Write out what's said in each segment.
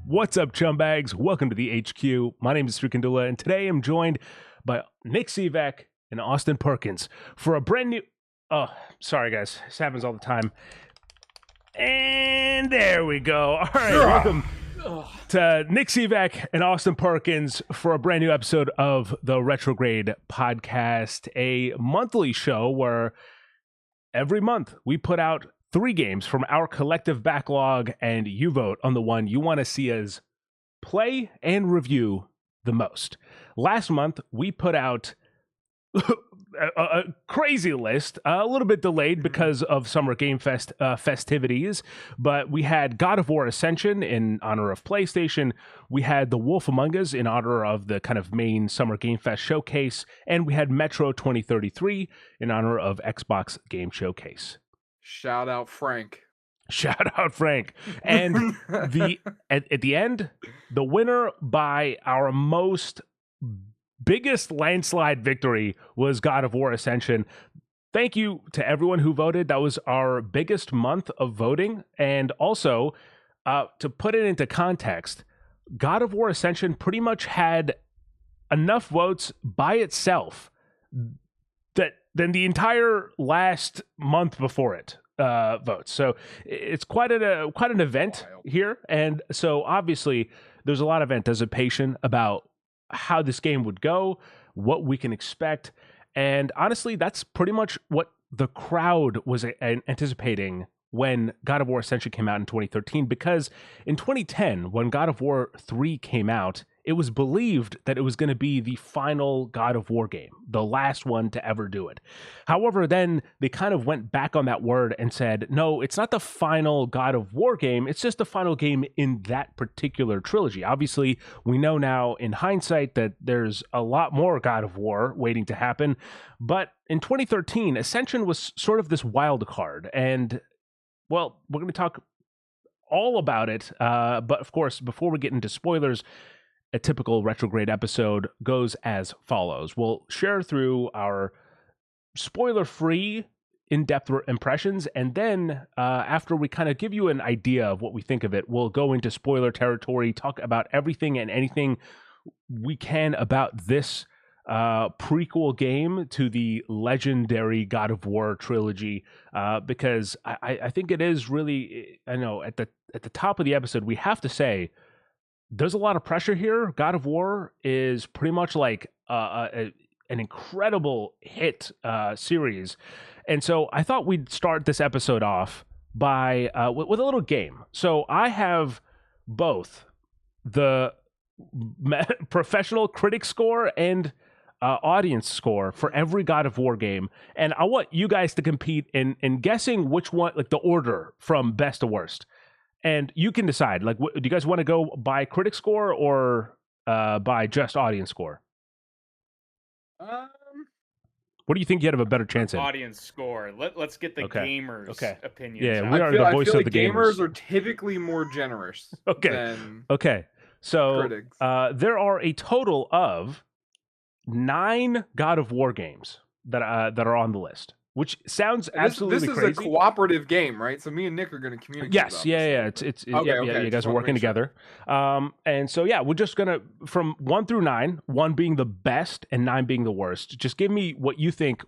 What's up, Chumbags? Welcome to the HQ. My name is Kandula, and today I'm joined by Nick Sivak and Austin Perkins for a brand new... Oh, sorry, guys. This happens all the time. And there we go. All right, welcome to Nick Sivak and Austin Perkins for a brand new episode of the Retrograde Podcast, a monthly show where every month we put out 3 games from our collective backlog, and you vote on the one you want to see us play and review the most. Last month, we put out a crazy list, a little bit delayed because of Summer Game Fest festivities, but we had God of War Ascension in honor of PlayStation, we had The Wolf Among Us in honor of the kind of main Summer Game Fest showcase, and we had Metro 2033 in honor of Xbox Game Showcase. Shout out Frank. Shout out Frank. And at the end, the winner by our biggest landslide victory was God of War Ascension. Thank you to everyone who voted. That was our biggest month of voting. And also, to put it into context, God of War Ascension pretty much had enough votes by itself than the entire last month before it votes. So it's quite an event here. And so obviously there's a lot of anticipation about how this game would go, what we can expect. And honestly, that's pretty much what the crowd was anticipating when God of War Ascension came out in 2013, because in 2010, when God of War 3 came out, it was believed that it was going to be the final God of War game, the last one to ever do it. However, then they kind of went back on that word and said, no, it's not the final God of War game, it's just the final game in that particular trilogy. Obviously, we know now in hindsight that there's a lot more God of War waiting to happen, but in 2013, Ascension was sort of this wild card, and well, we're going to talk all about it, but of course, before we get into spoilers, a typical Retrograde episode goes as follows. We'll share through our spoiler-free, in-depth impressions, and then after we kind of give you an idea of what we think of it, we'll go into spoiler territory, talk about everything and anything we can about this prequel game to the legendary God of War trilogy, because I think it is really, I know at the top of the episode we have to say there's a lot of pressure here. God of War is pretty much like an incredible hit series, and so I thought we'd start this episode off by with a little game. So I have both the professional critic score and audience score for every God of War game, and I want you guys to compete in guessing which one, like the order from best to worst. And you can decide, like, do you guys want to go by critic score or by just audience score? What do you think you have a better chance at? Audience score. Let's get the gamers' opinions. Yeah, we are the voice of the gamers. Are typically more generous. Than so critics. There are a total of 9 God of War games that are on the list, which sounds absolutely crazy. This is a cooperative game, right? So me and Nick are going to communicate. Yes, it's you guys are working together. And so we're just gonna, from 1 through 9, 1 being the best and 9 being the worst. Just give me what you think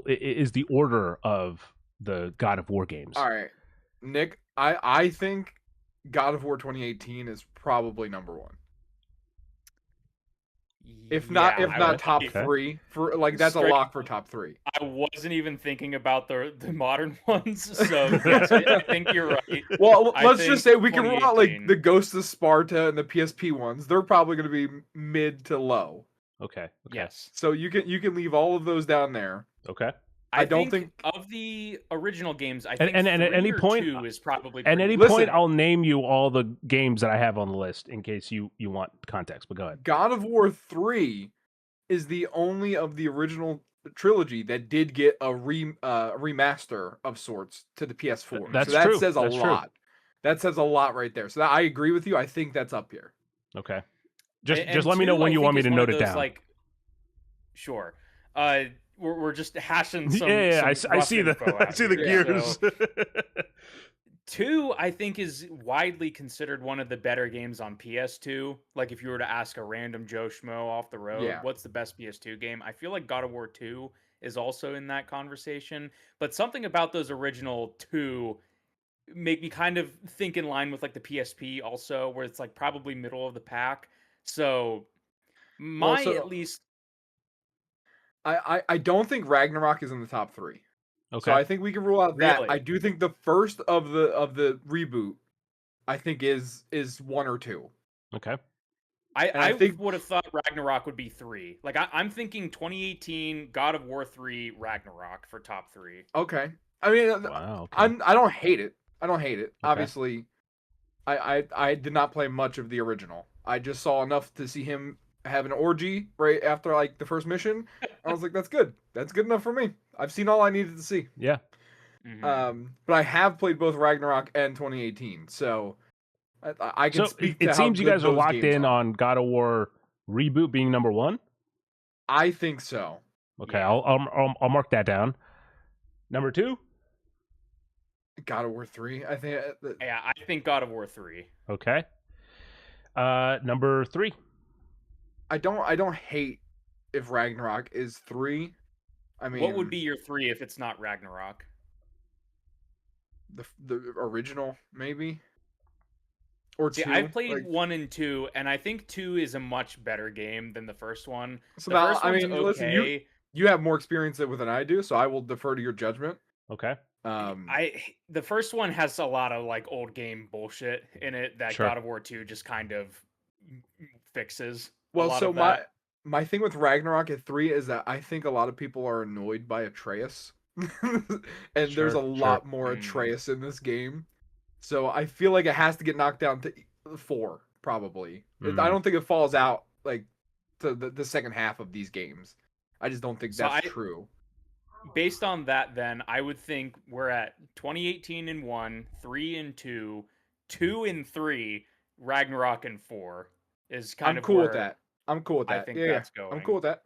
is the order of the God of War games. All right, Nick, I think God of War 2018 is probably number 1. If not top 3 for that's a lock for top 3. I wasn't even thinking about the modern ones, so yes, I think you're right. Well, let's just say we can rule out like the Ghost of Sparta and the PSP ones. They're probably going to be mid to low. Okay. Yes. So you can leave all of those down there. Okay. I don't think of the original games. I think and at any point 2 is probably. At any point, I'll name you all the games that I have on the list in case you want context. But go ahead. God of War 3 is the only of the original trilogy that did get a remaster of sorts to the PS4. That's that true. says a That's lot. True. That says a lot right there. So I agree with you. I think that's up here. Okay. Just let me know when you want me to note it down. Sure. We're just hashing some. I see the info I see the gears. So, 2, I think, is widely considered one of the better games on PS2. Like, if you were to ask a random Joe Schmo off the road, Yeah. what's the best PS2 game? I feel like God of War 2 is also in that conversation. But something about those original 2 make me kind of think in line with like the PSP also, where it's like probably middle of the pack. So Well, my at so least I don't think Ragnarok is in the top 3. So Okay. I think we can rule out that. I really, do think the first of the reboot, I think is 1 or 2. Okay. And I I think would have thought Ragnarok would be 3. Like I'm thinking 2018 God of War 3 Ragnarok for top 3. okay. I mean, Wow. Okay. I don't hate it. I don't hate it. Okay. Obviously, I did not play much of the original. I just saw enough to see him have an orgy right after like the first mission. I was like, that's good. That's good enough for me. I've seen all I needed to see. Yeah. But I have played both Ragnarok and 2018, so I can So speak it to how seems you good guys are those locked games in are. on God of War reboot being number 1. I think so. Okay, Yeah. I'll mark that down. Number 2. God of War 3. I think Yeah, I think God of War 3. Okay. Number 3. I don't hate if Ragnarok is 3. I mean, What would be your 3 if it's not Ragnarok? the original maybe, or See, 2. I've played Like, 1 and 2, and I think 2 is a much better game than the first one. so The first I one's mean, listen, okay. you have more experience with than I do, so I will defer to your judgment. Okay. The first one has a lot of like old game bullshit in it that Sure. God of War 2 just kind of fixes a Well, lot so of that. my thing with Ragnarok at 3 is that I think a lot of people are annoyed by Atreus. And there's a Sure. lot more Atreus in this game. So I feel like it has to get knocked down to 4, probably. I don't think it falls out like to the second half of these games. I just don't think So that's true. based on that, then I would think we're at 2018 in 1, 3 in 2, 2 in 3, Ragnarok in 4 is kind I'm of cool with where that. I'm cool with I that. think Yeah, that's I'm going. cool with that.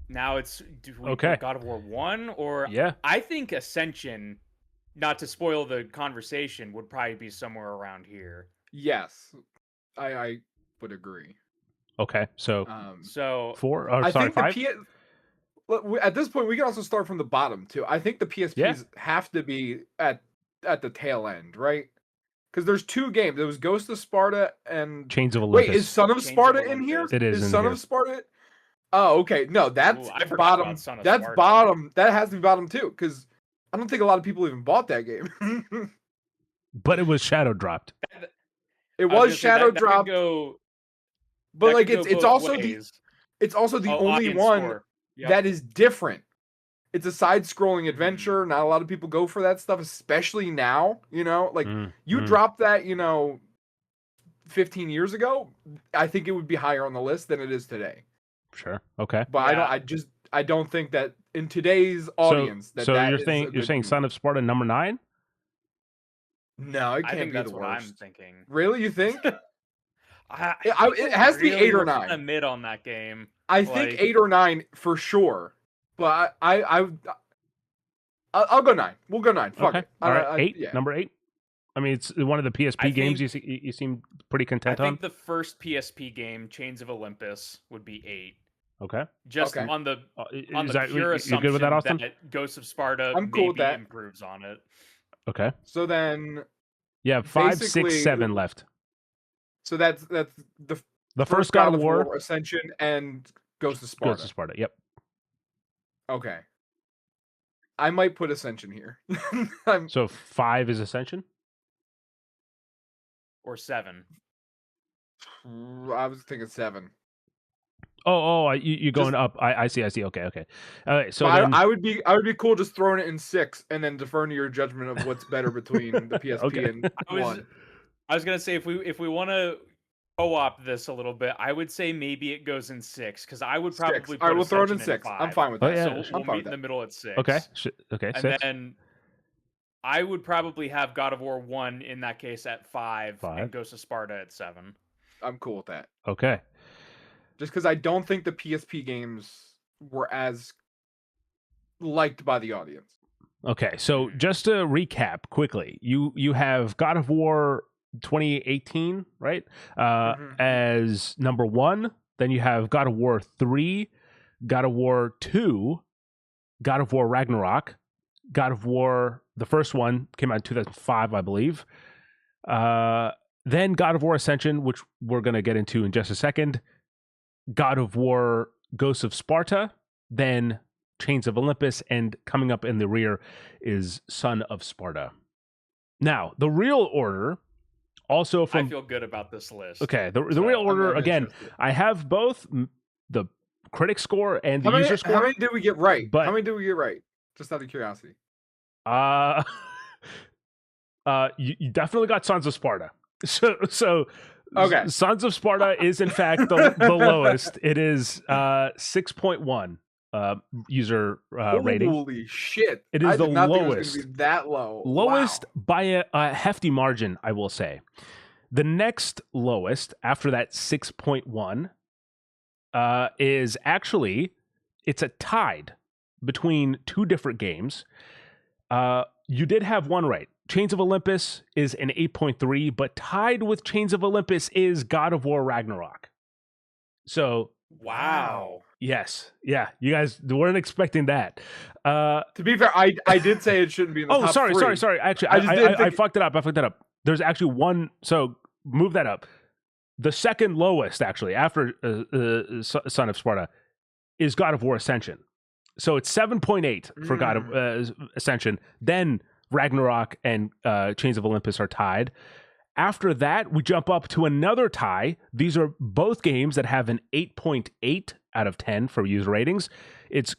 Now do we Okay. put God of War 1 or Yeah. I think Ascension, not to spoil the conversation, would probably be somewhere around here. Yes, I would agree. Okay. So So 4 or I sorry, think the 5. at this point we can also start from the bottom too. I think the PSPs Yeah. have to be at the tail end, right? Because there's 2 games. There was Ghost of Sparta and Chains of wait, Olympus. is Son of Chains of Sparta in here? Olympus. It is Is in Son here. of Sparta? Oh, okay. No, that's I forgot bottom. about Son of That's Sparta. bottom. That has to be bottom too, because I don't think a lot of people even bought that game. But it was shadow dropped. It I was was gonna say, shadow that could dropped, go but that like could go it's both also ways. the only Audience one score. Yep. that is different. It's a side-scrolling Mhm. adventure. Not a lot of people go for that stuff, especially now. Like you Mm. drop that, 15 years ago, I think it would be higher on the list than it is today. Sure. Okay. But Yeah. I don't think that in today's So audience that you're is saying a good move. Son of Sparta number 9? No, it I can't think be that's the what I'm worst. thinking. Really, you think? People It has to be really 8 or were 9. kinda mid on that game. I think Like, 8 or 9 for sure. But I'll go 9. We'll go 9. Fuck Okay. it. All right. 8. Yeah. Number 8. I mean, it's one of the PSP I games think- you seem pretty I content on. think the first PSP game, Chains of Olympus, would be 8. Okay. Just Okay. on the Is the that pure you assumption good with that, Austin? that Ghost of Sparta I'm cool with maybe that. improves on it. Okay. So then, Yeah, 5, Basically- 6, 7 left. so that's The first God of War, Ascension, and Ghost of Sparta. Ghost of Sparta. Yep. Okay. I might put Ascension here. I'm, So 5 is Ascension. Or 7. I was thinking 7. You going up? I see. Okay. All right. So But then, I would be cool just throwing it in 6 and then deferring to your judgment of what's better between the PSP Okay. and I was 1. I was gonna say if we want to co-op this a little bit, I would say maybe it goes in 6 because I would 6. probably put All right, we'll throw it in Ascension 6. 5. I'm fine with Oh, that. yeah, So sure. we'll I'm fine meet with in the that. middle at 6. okay. And 6. then I would probably have God of War 1 in that case at 5 5. and Ghost of Sparta at 7. I'm cool with that. Okay. Just because I don't think the PSP games were as liked by the audience. Okay, so just to recap quickly, you have God of War 2018, right? As number 1. Then you have God of War 3, God of War 2, God of War Ragnarok, God of War, the first one came out in 2005, I believe. Then God of War Ascension, which we're going to get into in just a second. God of War Ghosts of Sparta, then Chains of Olympus, and coming up in the rear is Son of Sparta. Now, the real order, also from... I feel good about this list. Okay, the real order, again, I have both the critic score and the user score. How many did we get right? But, how many did we get right? Just out of curiosity. You definitely got Sons of Sparta. So okay. Sons of Sparta is in fact the lowest. It is 6.1 user rating. Holy shit! It is the lowest. lowest. It was gonna be that low. Lowest wow. by a hefty margin, I will say. The next lowest after that 6.1 is actually, it's a tied between two different games. You did have one right. Chains of Olympus is an 8.3, but tied with Chains of Olympus is God of War Ragnarok. So, wow. Yes. Yeah. You guys weren't expecting that. To be fair, I did say it shouldn't be in the top sorry. Actually, I fucked it up. There's actually one. So move that up. The second lowest, actually, after Son of Sparta, is God of War Ascension. So it's 7.8 for God of Ascension. Then Ragnarok and Chains of Olympus are tied. After that, we jump up to another tie. These are both games that have an 8.8 out of 10 for user ratings. It's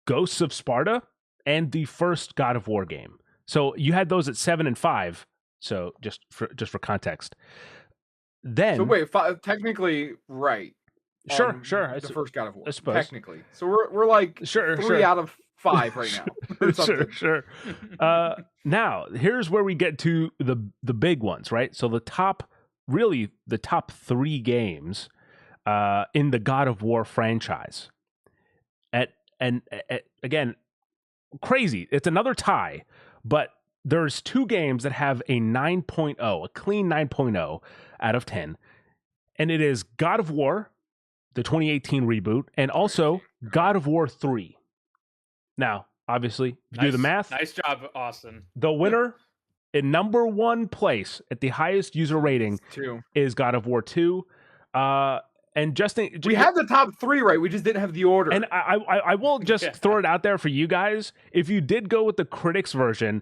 Ghosts of Sparta and the first God of War game. So you had those at 7 and 5. So just for context. Then, so wait, technically right. Sure. The first God of War, I suppose. Technically. So we're like 3 out of 5 right now. Sure. Now, here's where we get to the big ones, right? So the top 3 games in the God of War franchise. And again, crazy. It's another tie, but there's 2 games that have a 9.0, a clean 9.0 out of 10. And it is God of War, the 2018 reboot, and also God of War 3. Now, obviously, do the math. Nice job, Austin. The winner in number 1 place at the highest user rating is God of War 2. And Justin, we had the top 3 right. We just didn't have the order. And I will just throw it out there for you guys. If you did go with the critics version,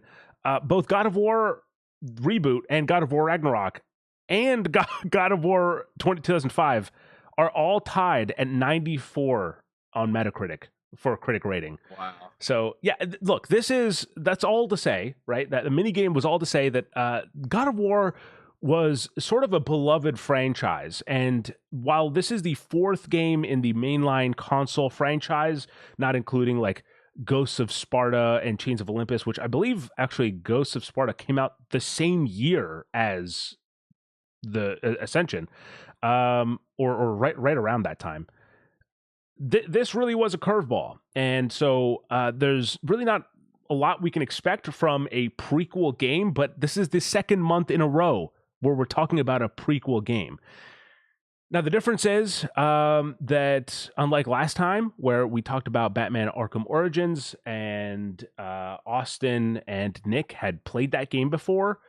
both God of War reboot and God of War Ragnarok and God of War 2005 are all tied at 94 on Metacritic for a critic rating. Wow. So, yeah, look, that's all to say, right? That the minigame was all to say that God of War was sort of a beloved franchise. And while this is the 4th game in the mainline console franchise, not including like Ghosts of Sparta and Chains of Olympus, which I believe actually Ghosts of Sparta came out the same year as the Ascension, or right around that time. This really was a curveball, and so there's really not a lot we can expect from a prequel game. But this is the 2nd month in a row where we're talking about a prequel game. Now, the difference is that unlike last time where we talked about Batman Arkham Origins and Austin and Nick had played that game before,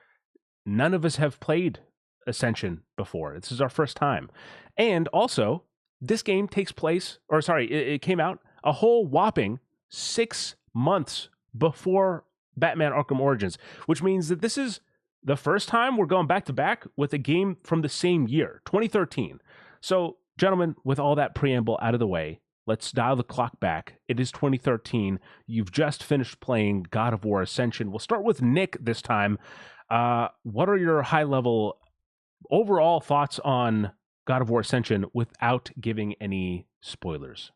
none of us have played Ascension before. This is our first time. And also, this game it came out a whole whopping 6 months before Batman Arkham Origins, which means that this is the first time we're going back to back with a game from the same year, 2013. So, gentlemen, with all that preamble out of the way, let's dial the clock back. It is 2013. You've just finished playing God of War Ascension. We'll start with Nick this time. What are your high-level overall thoughts on God of War Ascension without giving any spoilers?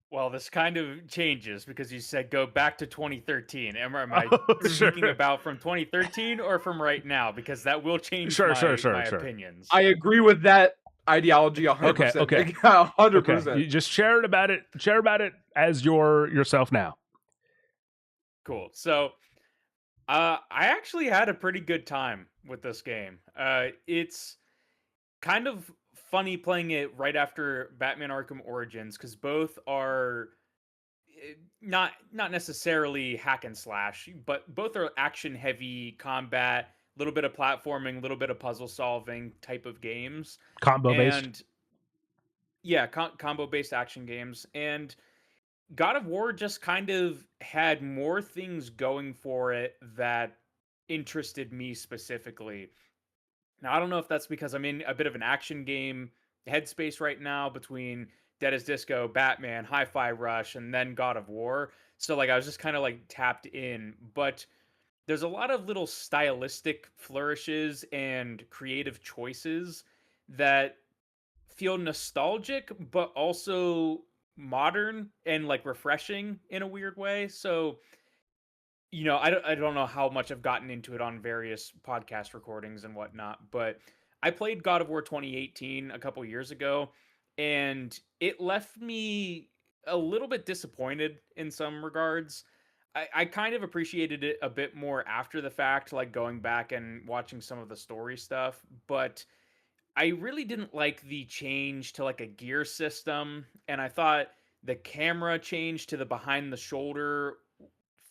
Well, this kind of changes because you said go back to 2013. Am I speaking about from 2013 or from right now? Because that will change my opinions. I agree with that ideology 100%. Okay. 100%. Okay. You just share about it as yourself now. Cool. So, I actually had a pretty good time with this game. It's kind of funny playing it right after Batman Arkham Origins because both are not necessarily hack and slash, but both are action heavy combat, a little bit of platforming, a little bit of puzzle solving type of games, Combo based. and yeah, combo based action games. And God of War just kind of had more things going for it that interested me specifically. Now, I don't know if that's because I'm in a bit of an action game headspace right now between Dead as Disco, Batman, Hi-Fi Rush, and then God of War. So like I was just kind of like tapped in, but there's a lot of little stylistic flourishes and creative choices that feel nostalgic but also modern and like refreshing in a weird way. So I don't know how much I've gotten into it on various podcast recordings and whatnot, but I played God of War 2018 a couple years ago, and it left me a little bit disappointed in some regards. I kind of appreciated it a bit more after the fact, like going back and watching some of the story stuff, but I really didn't like the change to like a gear system, and I thought the camera change to the behind the shoulder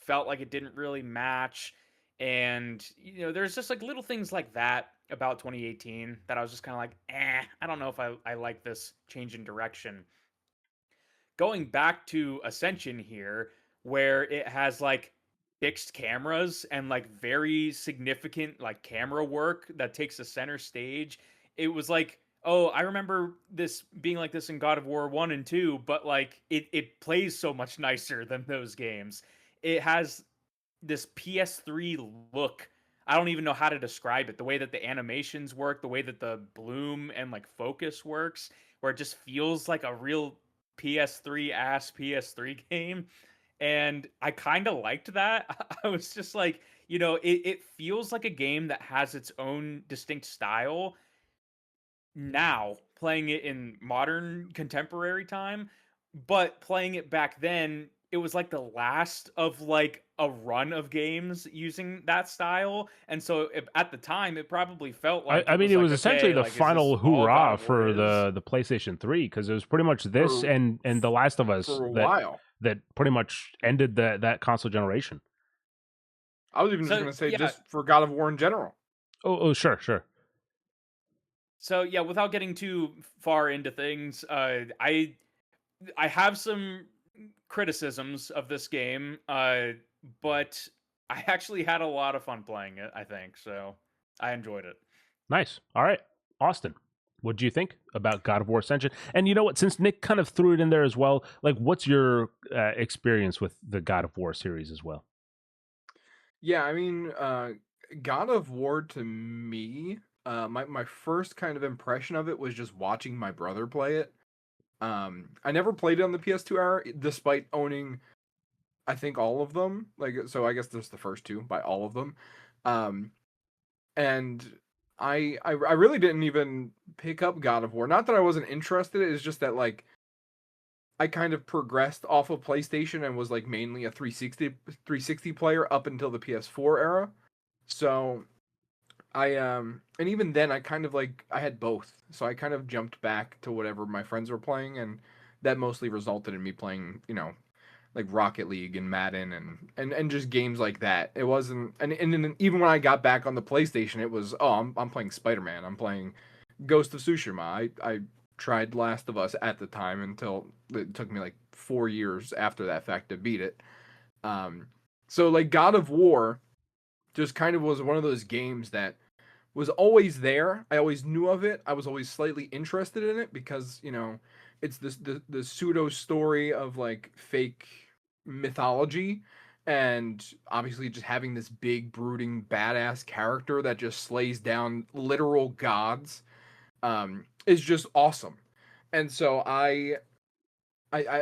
felt like it didn't really match. And there's just like little things like that about 2018 that I was just kind of like, I don't know if I like this change in direction. Going back to Ascension here, where it has like fixed cameras and like very significant like camera work that takes the center stage, it was like, oh, I remember this being like this in God of War 1 and 2, but like it plays so much nicer than those games. It has this PS3 look. I don't even know how to describe it. The way that the animations work, the way that the bloom and like focus works, where it just feels like a real PS3 ass PS3 game. And I kind of liked that. I was just like, it feels like a game that has its own distinct style now, playing it in modern contemporary time, but playing it back then, it was like the last of like a run of games using that style. And so at the time, it probably felt like I it mean, was it like, was essentially okay, the like, is this final all God hoorah of War for is? the PlayStation 3 because it was pretty much this For and The Last of Us for a that while. pretty much ended that console generation. I was even just So gonna say yeah, just for God of War in general. Oh, sure, sure. so yeah, without getting too far into things, I have some criticisms of this game, but I actually had a lot of fun playing it, I think. So I enjoyed it. Nice. All right, Austin, what do you think about God of War Ascension? And you know what? Since Nick kind of threw it in there as well, like, what's your experience with the God of War series as well? Yeah, I mean, God of War to me, my first kind of impression of it was just watching my brother play it. I never played it on the PS2 era, despite owning, I think, all of them. Like, so I guess there's the first two by all of them. Um, and I really didn't even pick up God of War. Not that I wasn't interested, it's just that like I kind of progressed off of PlayStation and was like mainly a 360 player up until the PS4 era. So and even then I kind of like I had both. So I kind of jumped back to whatever my friends were playing, and that mostly resulted in me playing, like Rocket League and Madden and just games like that. It wasn't and then even when I got back on the PlayStation, it was, oh, I'm playing Spider-Man. I'm playing Ghost of Tsushima. I tried Last of Us at the time until it took me like 4 years after that fact to beat it. Um so like God of War just kind of was one of those games that was always there. I always knew of it. I was always slightly interested in it because, it's this the pseudo story of like fake mythology, and obviously just having this big brooding badass character that just slays down literal gods is just awesome. And so I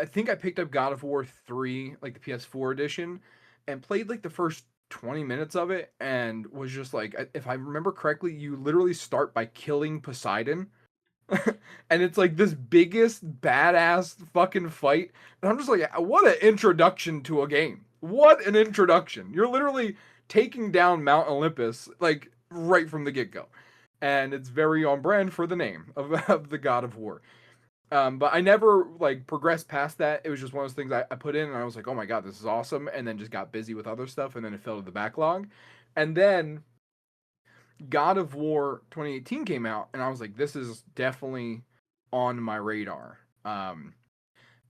think I picked up God of War 3, like the PS4 edition, and played like the first 20 minutes of it and was just like, if I remember correctly, you literally start by killing Poseidon. And it's like this biggest badass fucking fight. And I'm just like, what an introduction to a game. What an introduction. You're literally taking down Mount Olympus, like, right from the get-go. And it's very on brand for the name of the God of War. But I never, like, progressed past that. It was just one of those things I put in, and I was like, oh my god, this is awesome, and then just got busy with other stuff, and then it fell to the backlog. And then God of War 2018 came out, and I was like, this is definitely on my radar.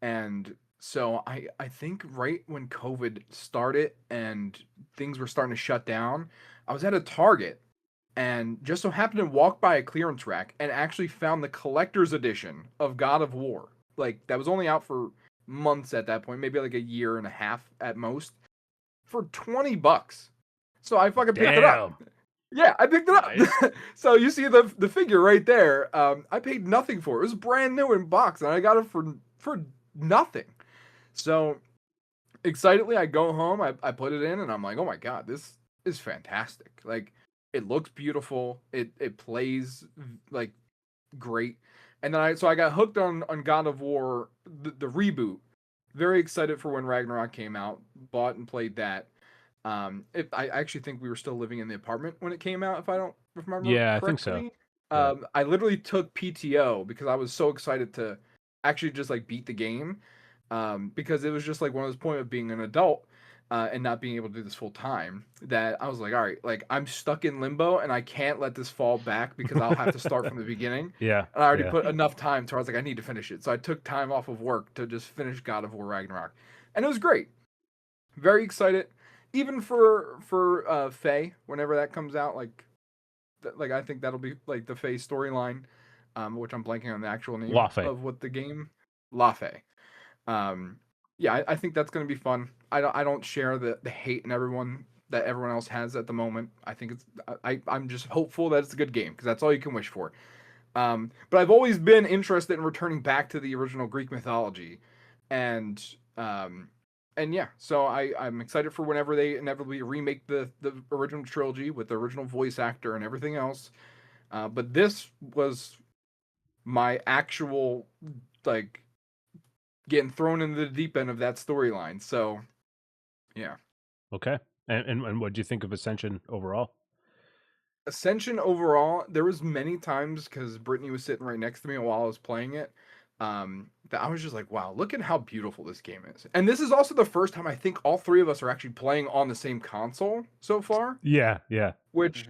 And so I think right when COVID started and things were starting to shut down, I was at a Target and just so happened to walk by a clearance rack and actually found the collector's edition of God of War. Like, that was only out for months at that point, maybe like a year and a half at most, for $20. So I fucking picked it up. Yeah, I picked it up. Nice. So you see the figure right there. I paid nothing for it. It was brand new in box, and I got it for nothing. So excitedly, I go home. I put it in, and I'm like, oh my god, this is fantastic. Like, it looks beautiful. It plays like great. And then I got hooked on God of War the reboot. Very excited for when Ragnarok came out. Bought and played that. I actually think we were still living in the apartment when it came out, if I don't remember Yeah, correctly. I think so. Yeah. I literally took PTO because I was so excited to actually just like beat the game. Because it was just like one of those points of being an adult and not being able to do this full time that I was like, all right, like I'm stuck in limbo and I can't let this fall back because I'll have to start from the beginning. Yeah. And I already put enough time to where I was like, I need to finish it. So I took time off of work to just finish God of War Ragnarok. And it was great. Very excited. Even for Faye, whenever that comes out, like I think that'll be like the Faye storyline, which I'm blanking on the actual name of what the game, La Faye. Yeah, I think that's gonna be fun. I don't share the hate and everyone else has at the moment. I think it's I'm just hopeful that it's a good game because that's all you can wish for. But I've always been interested in returning back to the original Greek mythology, and yeah, so I'm excited for whenever they inevitably remake the original trilogy with the original voice actor and everything else. But this was my actual, like, getting thrown into the deep end of that storyline. So, yeah. Okay. And what do you think of Ascension overall? Ascension overall, there was many times because Brittany was sitting right next to me while I was playing it. That I was just like, wow, look at how beautiful this game is. And this is also the first time I think all three of us are actually playing on the same console so far. Yeah. Which,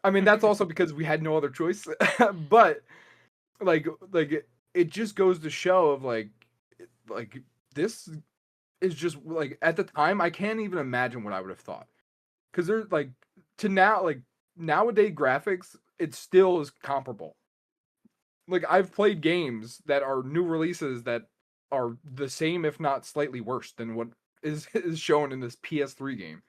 I mean, that's also because we had no other choice. But like it just goes to show of like this is just like at the time I can't even imagine what I would have thought. Because there's like to now like nowadays graphics, it still is comparable. Like, I've played games that are new releases that are the same, if not slightly worse than what is shown in this PS3 game.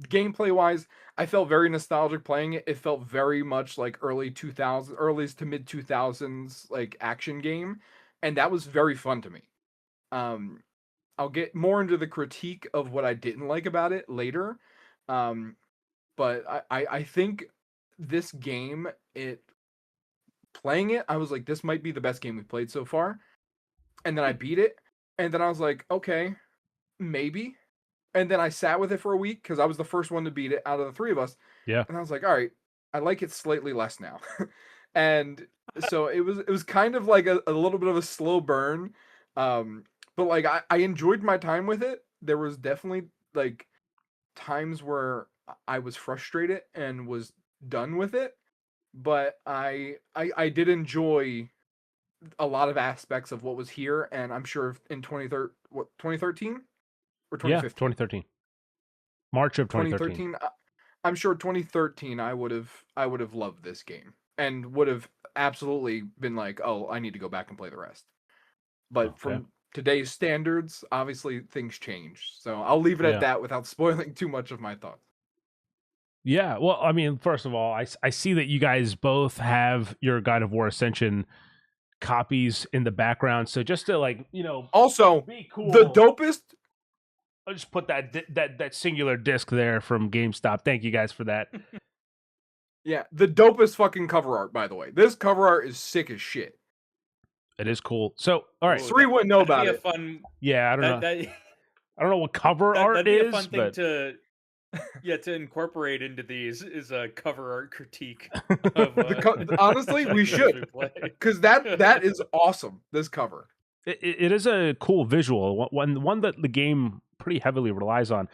Gameplay wise, I felt very nostalgic playing it. It felt very much like early to mid 2000s like action game, and that was very fun to me. I'll get more into the critique of what I didn't like about it later. But I think this game, playing it, I was like, this might be the best game we've played so far. And then I beat it, and then I was like, okay, maybe. And then I sat with it for a week because I was the first one to beat it out of the three of us. Yeah. And I was like, all right, I like it slightly less now. And so it was kind of like a little bit of a slow burn. But like I enjoyed my time with it. There was definitely like times where I was frustrated and was done with it. But I did enjoy a lot of aspects of what was here, and I'm sure in 2013 or 2015? Yeah, 2013. March of 2013. I'm sure 2013 I would have loved this game and would have absolutely been like, oh, I need to go back and play the rest. But from today's standards, obviously things change. So I'll leave it at that without spoiling too much of my thoughts. Yeah, well, I mean, first of all, I see that you guys both have your God of War Ascension copies in the background. So just to also be cool, the dopest. I'll just put that singular disc there from GameStop. Thank you guys for that. Yeah, the dopest fucking cover art, by the way. This cover art is sick as shit. It is cool. So, all right, Sri wouldn't know about it. Fun. Yeah, I don't know. I don't know what cover art That'd be a is, fun thing but to incorporate into these is a cover art critique of Honestly, we games should, play. because that is awesome. This cover. it is a cool visual, one that the game pretty heavily relies on.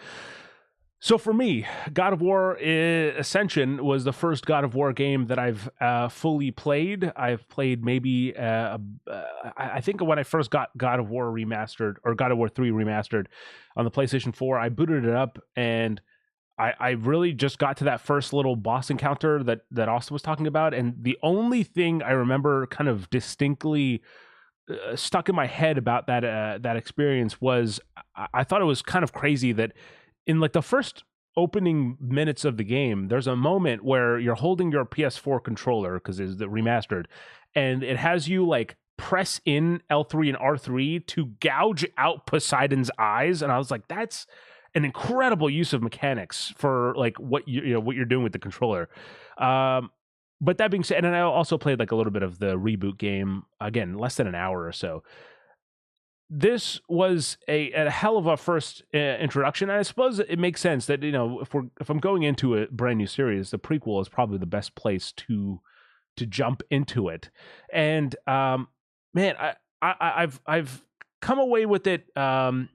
So for me, God of War Ascension was the first God of War game that I've fully played. I've played maybe, I think when I first got God of War remastered, or God of War 3 remastered on the PlayStation 4, I booted it up, and I really just got to that first little boss encounter that Austin was talking about. And the only thing I remember kind of distinctly stuck in my head about that experience was I thought it was kind of crazy that in like the first opening minutes of the game, there's a moment where you're holding your PS4 controller because it's the remastered, and it has you like press in L3 and R3 to gouge out Poseidon's eyes, and I was like, that's an incredible use of mechanics for like what what you're doing with the controller. But that being said, and I also played like a little bit of the reboot game, again, less than an hour or so. This was a hell of a first introduction, and I suppose it makes sense that if I'm going into a brand new series, the prequel is probably the best place to jump into it. And man, I've come away with it. Actually,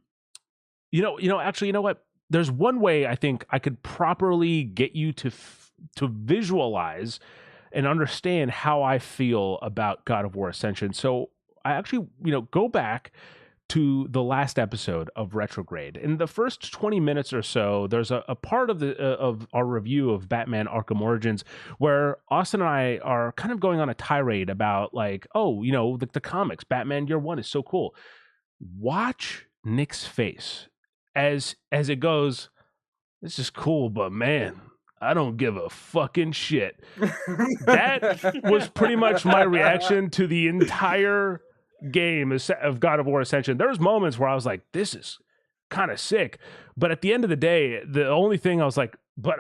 you know what? There's one way I think I could properly get you to visualize and understand how I feel about God of War Ascension. So I actually, go back to the last episode of Retrograde. In the first 20 minutes or so, there's a part of of our review of Batman Arkham Origins where Austin and I are kind of going on a tirade about like, the comics, Batman Year One is so cool. Watch Nick's face as it goes, this is cool, but man, I don't give a fucking shit. That was pretty much my reaction to the entire game of God of War Ascension. There was moments where I was like, this is kind of sick, but at the end of the day, the only thing I was like, but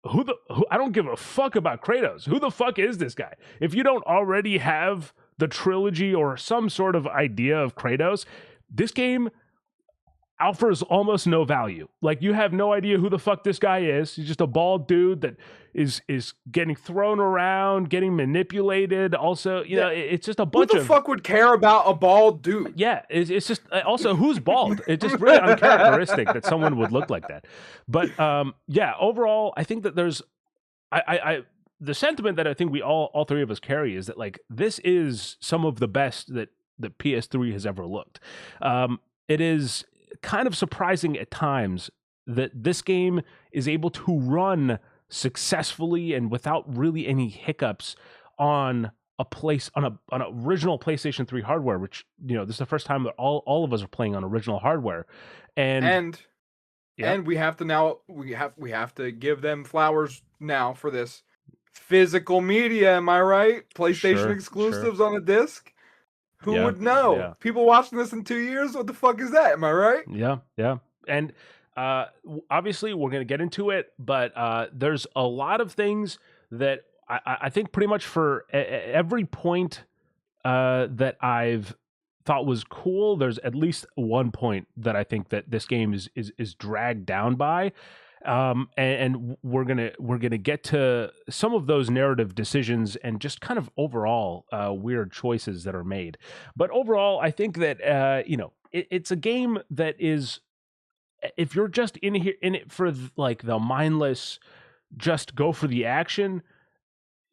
who I don't give a fuck about Kratos. Who the fuck is this guy? If you don't already have the trilogy or some sort of idea of Kratos, this game offers almost no value. Like, you have no idea who the fuck this guy is. He's just a bald dude that is getting thrown around, getting manipulated. Also, it's just a bunch of... Who the fuck would care about a bald dude? Yeah, it's just... Also, who's bald? It's just really uncharacteristic that someone would look like that. But, overall, I think that there's... the sentiment that I think we all three of us carry is that, like, this is some of the best that the PS3 has ever looked. It is kind of surprising at times that this game is able to run successfully and without really any hiccups on an original PlayStation 3 hardware, which this is the first time that all of us are playing on original hardware, and we have to give them flowers now for this physical media. Am I right? PlayStation exclusives on a disc. Who would know? Yeah. People watching this in 2 years? What the fuck is that? Am I right? Yeah. And obviously, we're going to get into it, but there's a lot of things that I think pretty much for every point that I've thought was cool, there's at least one point that I think that this game is dragged down by. And we're gonna get to some of those narrative decisions and just kind of overall weird choices that are made. But overall, I think that it's a game that is, if you're just in it for like the mindless, just go for the action,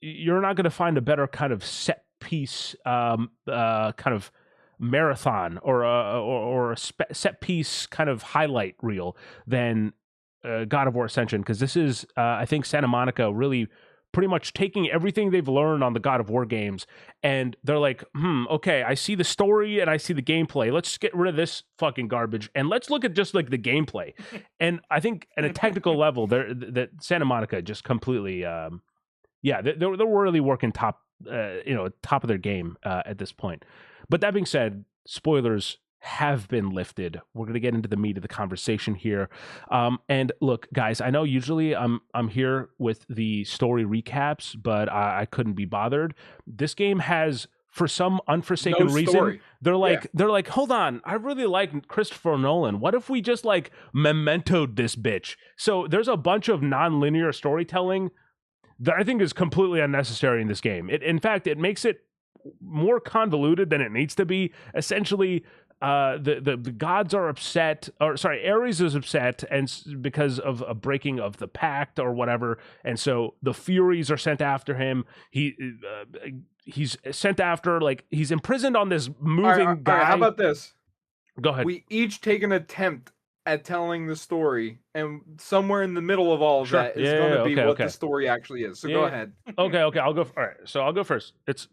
you're not going to find a better kind of set piece kind of marathon or a set piece kind of highlight reel than God of War Ascension, because this is, I think, Santa Monica really pretty much taking everything they've learned on the God of War games, and they're like, okay, I see the story and I see the gameplay. Let's get rid of this fucking garbage and let's look at just like the gameplay. And I think at a technical level, that Santa Monica just completely, they're really working top of their game at this point. But that being said, spoilers have been lifted. We're going to get into the meat of the conversation here. And look, guys, I know usually I'm here with the story recaps, but I couldn't be bothered. This game has for some unforsaken No reason, story. they're Yeah. like, hold on, I really like Christopher Nolan. What if we just like mementoed this bitch? So there's a bunch of non-linear storytelling that I think is completely unnecessary in this game. In fact, it makes it more convoluted than it needs to be. Essentially, the gods are upset, or sorry, Ares is upset, and because of a breaking of the pact or whatever, and so the Furies are sent after him. He's sent after, like, he's imprisoned on this moving guy. All right, how about this? Go ahead. We each take an attempt at telling the story, and somewhere in the middle of all of Sure. that is Yeah, going to be okay, what okay. the story actually is. So Yeah, go yeah. ahead. Okay, I'll go. All right, so I'll go first. It's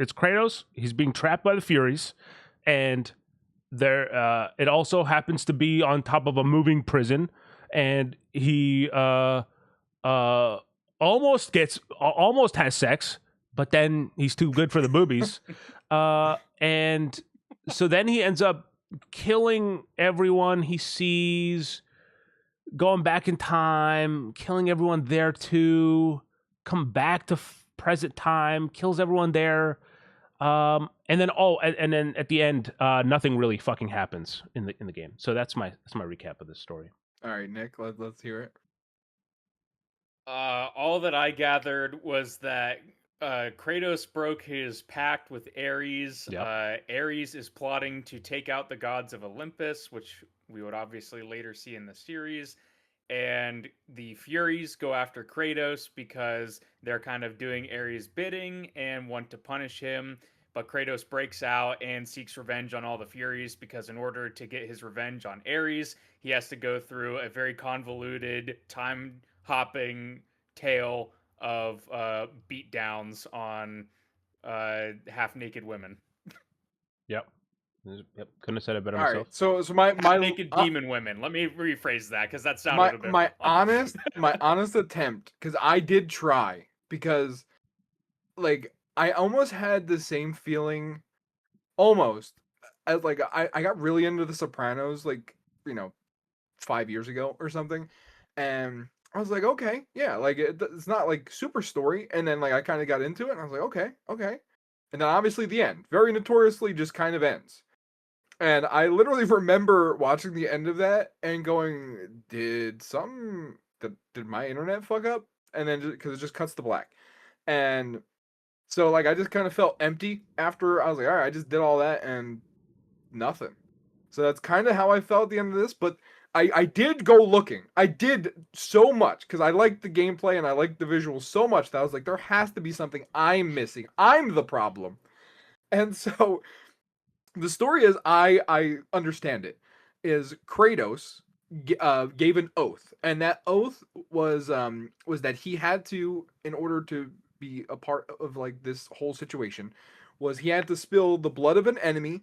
Kratos. He's being trapped by the Furies, and there. It also happens to be on top of a moving prison, and he almost has sex, but then he's too good for the boobies, and so then he ends up killing everyone he sees, going back in time, killing everyone there too, come back to present time, kills everyone there. And then and then at the end, nothing really fucking happens in the game. So that's my recap of this story. All right, Nick, let's hear it. All that I gathered was that Kratos broke his pact with Ares. Yep. Ares is plotting to take out the gods of Olympus, which we would obviously later see in the series. And the Furies go after Kratos because they're kind of doing Ares' bidding and want to punish him. But Kratos breaks out and seeks revenge on all the Furies because in order to get his revenge on Ares, he has to go through a very convoluted, time-hopping tale of beatdowns on half-naked women. Yep. Couldn't have said it better All myself. right, so my naked demon women. Let me rephrase that because that sounded a bit my wrong. my honest attempt, because I did try, because like I almost had the same feeling, almost as like I got really into The Sopranos, like, 5 years ago or something, and I was like, okay, yeah, like it's not like super story, and then like I kind of got into it, and I was like, okay, and then obviously the end very notoriously just kind of ends. And I literally remember watching the end of that and going, did my internet fuck up? And then because it just cuts to black. And so like I just kind of felt empty after. I was like, all right, I just did all that and nothing. So that's kind of how I felt at the end of this. But I did go looking. I did so much because I liked the gameplay and I liked the visuals so much that I was like, there has to be something I'm missing. I'm the problem. And so the story is, I understand it, is Kratos gave an oath, and that oath was that he had to, in order to be a part of like this whole situation, was he had to spill the blood of an enemy,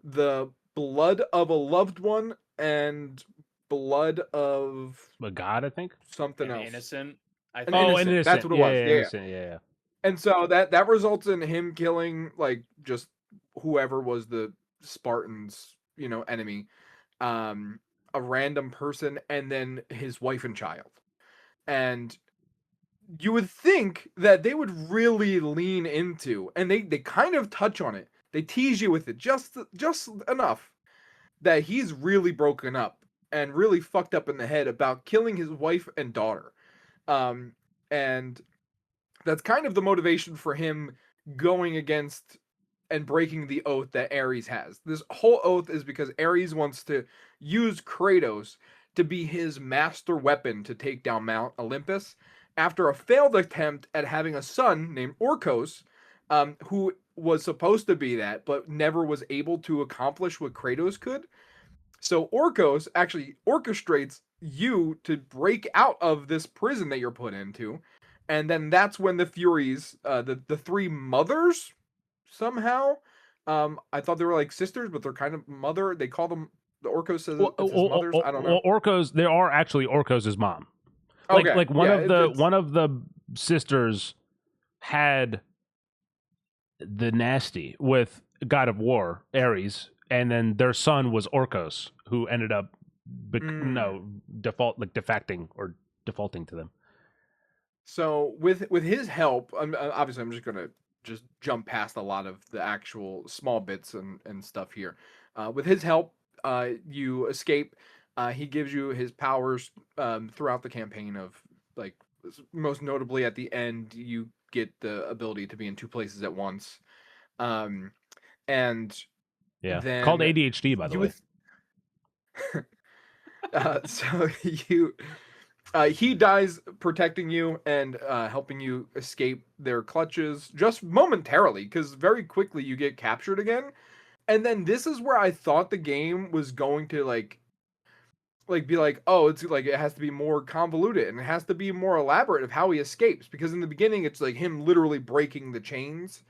the blood of a loved one, and blood of A god, I think. something An else. innocent. I An think. Oh, innocent. innocent. That's what it was. Yeah. Innocent. Yeah. And so that results in him killing like just whoever was the Spartans, enemy, a random person, and then his wife and child. And you would think that they would really lean into, and they kind of touch on it. They tease you with it just enough that he's really broken up and really fucked up in the head about killing his wife and daughter. And that's kind of the motivation for him going against and breaking the oath that Ares has. This whole oath is because Ares wants to use Kratos to be his master weapon to take down Mount Olympus after a failed attempt at having a son named Orcos, who was supposed to be that, but never was able to accomplish what Kratos could. So Orcos actually orchestrates you to break out of this prison that you're put into, and then that's when the Furies, the three mothers, somehow, I thought they were like sisters, but they're kind of mother. They call them, the Orcos says it's his mothers. I don't know. Orcos. There are actually Orcos' mom. Okay, Like one yeah, of the sisters had the nasty with God of War, Ares, and then their son was Orcos, who ended up defecting or defaulting to them. So with his help, obviously I'm just gonna just jump past a lot of the actual small bits and stuff here. With his help, you escape. He gives you his powers throughout the campaign of like most notably at the end you get the ability to be in two places at once. And Yeah, called then ADHD, by the you way. so you he dies protecting you and helping you escape their clutches just momentarily because very quickly you get captured again. And then this is where I thought the game was going to like be like, oh, it's like it has to be more convoluted and it has to be more elaborate of how he escapes, because in the beginning it's like him literally breaking the chains,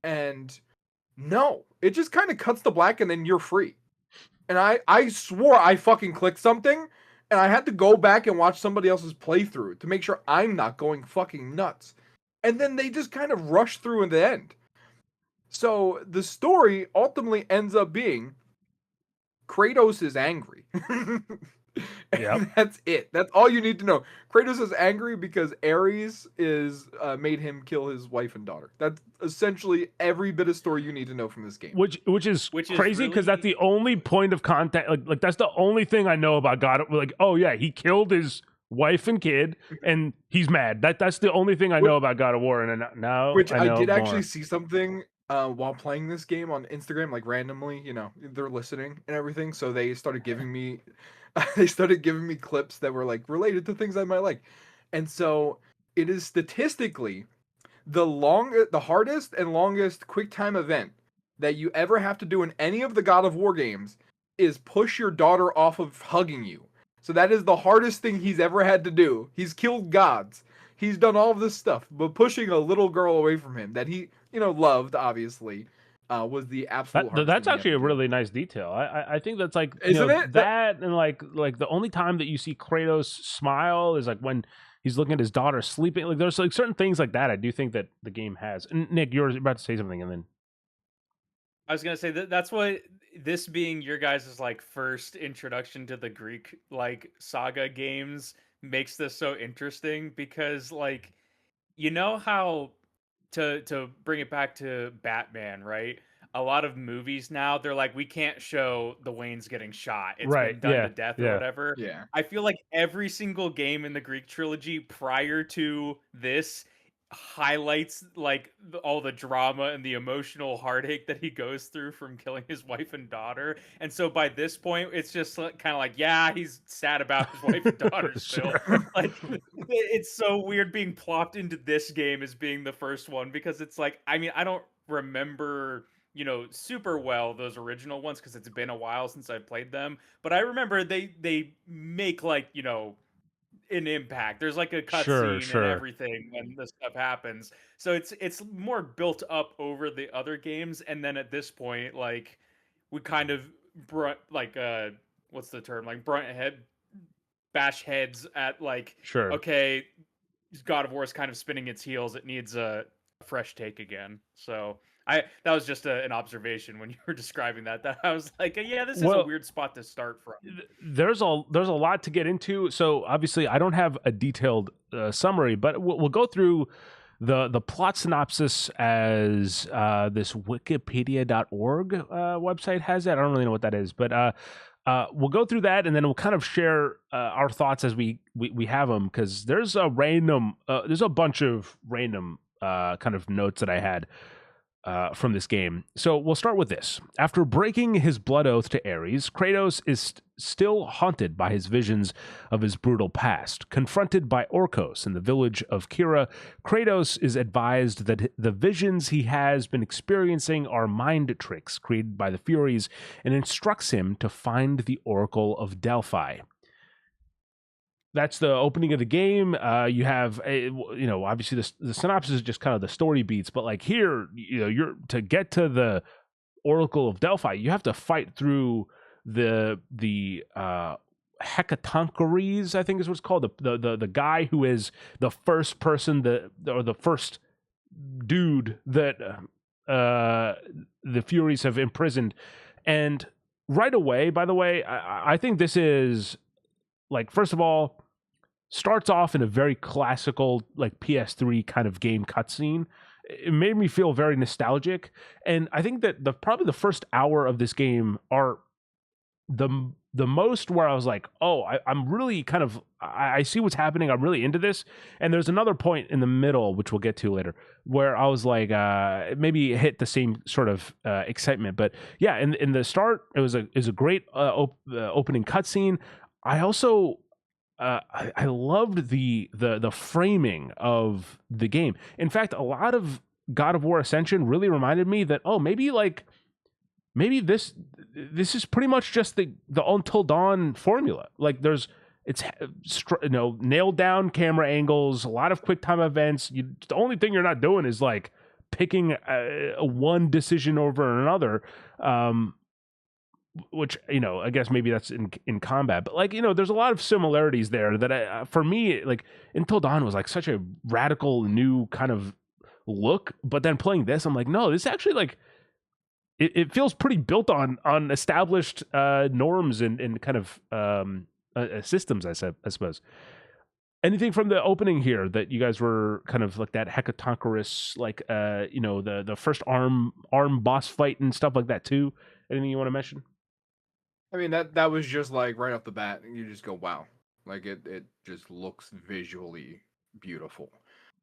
and no, it just kind of cuts to black and then you're free. And I swore I fucking clicked something, and I had to go back and watch somebody else's playthrough to make sure I'm not going fucking nuts. And then they just kind of rush through in the end. So the story ultimately ends up being Kratos is angry. And Yep. that's it. That's all you need to know. Kratos is angry because Ares is made him kill his wife and daughter. That's essentially every bit of story you need to know from this game. Which is Which is crazy because really- that's the only point of contact. Like that's the only thing I know about God. Like, oh yeah, he killed his wife and kid, and he's mad. That's the only thing I know about God of War. And now Which I know did more. actually see something while playing this game on Instagram, like randomly, they're listening and everything. So they started giving me clips that were like related to things I might like. And so it is statistically the hardest and longest quick time event that you ever have to do in any of the God of War games is push your daughter off of hugging you. So that is the hardest thing he's ever had to do. He's killed gods. He's done all of this stuff, but pushing a little girl away from him that he, loved, obviously, was the absolute hardest That's thing he actually had a to do. really nice detail. I think that's like Isn't it? that and like the only time that you see Kratos smile is like when he's looking at his daughter sleeping. Like there's like certain things like that I do think that the game has. And Nick, you're about to say something, and then I was gonna say that's what this being your guys' like first introduction to the Greek like saga games makes this so interesting, because like you know how to bring it back to Batman, right? A lot of movies now, they're like, we can't show the Waynes getting shot. It's right, been done to death or yeah. whatever. Yeah. I feel like every single game in the Greek trilogy prior to this highlights like all the drama and the emotional heartache that he goes through from killing his wife and daughter. And so by this point, it's just kind of like, yeah, he's sad about his wife and daughter still. Sure. Like, it's so weird being plopped into this game as being the first one, because it's like, I mean, I don't remember super well those original ones because it's been a while since I played them, but I remember they make like an impact. There's like a cutscene Sure. and everything when this stuff happens. So it's more built up over the other games, and then at this point, like we kind of what's the term? Like bash heads at like, Sure. okay, God of War is kind of spinning its heels. It needs a fresh take again. So that was just an observation when you were describing that. That I was like, yeah, this is a weird spot to start from. There's a lot to get into. So obviously, I don't have a detailed summary, but we'll go through the plot synopsis as this Wikipedia.org website has it. I don't really know what that is, but we'll go through that, and then we'll kind of share our thoughts as we have them, because there's a bunch of random kind of notes that I had from this game. So we'll start with this. After breaking his blood oath to Ares, Kratos is still haunted by his visions of his brutal past. Confronted by Orcos in the village of Kira, Kratos is advised that the visions he has been experiencing are mind tricks created by the Furies, and instructs him to find the Oracle of Delphi. That's the opening of the game. You have, obviously the synopsis is just kind of the story beats, but like here, you're to get to the Oracle of Delphi, you have to fight through the Hecatoncheires, I think is what it's called. The guy who is the first person or the first dude that the Furies have imprisoned. And right away, by the way, I think this is like, first of all, starts off in a very classical like PS3 kind of game cutscene, it made me feel very nostalgic. And I think that probably the first hour of this game are the most where I was like, oh, I'm really kind of, I see what's happening. I'm really into this. And there's another point in the middle, which we'll get to later, where I was like, maybe hit the same sort of excitement. But yeah, in the start, it was a great opening cutscene. I also I loved the framing of the game. In fact, a lot of God of War Ascension really reminded me that, oh, maybe this is pretty much just the Until Dawn formula. Like it's nailed down camera angles, a lot of quick time events. The only thing you're not doing is like picking one decision over another. Which, I guess maybe that's in combat, but like, there's a lot of similarities there that for me, like Until Dawn was like such a radical new kind of look, but then playing this, I'm like, no, this actually like, it feels pretty built on established norms and kind of systems, I suppose. Anything from the opening here that you guys were kind of like that hecatonchirous, like the first arm boss fight and stuff like that too? Anything you want to mention? I mean, that was just like right off the bat, you just go, wow. Like it just looks visually beautiful.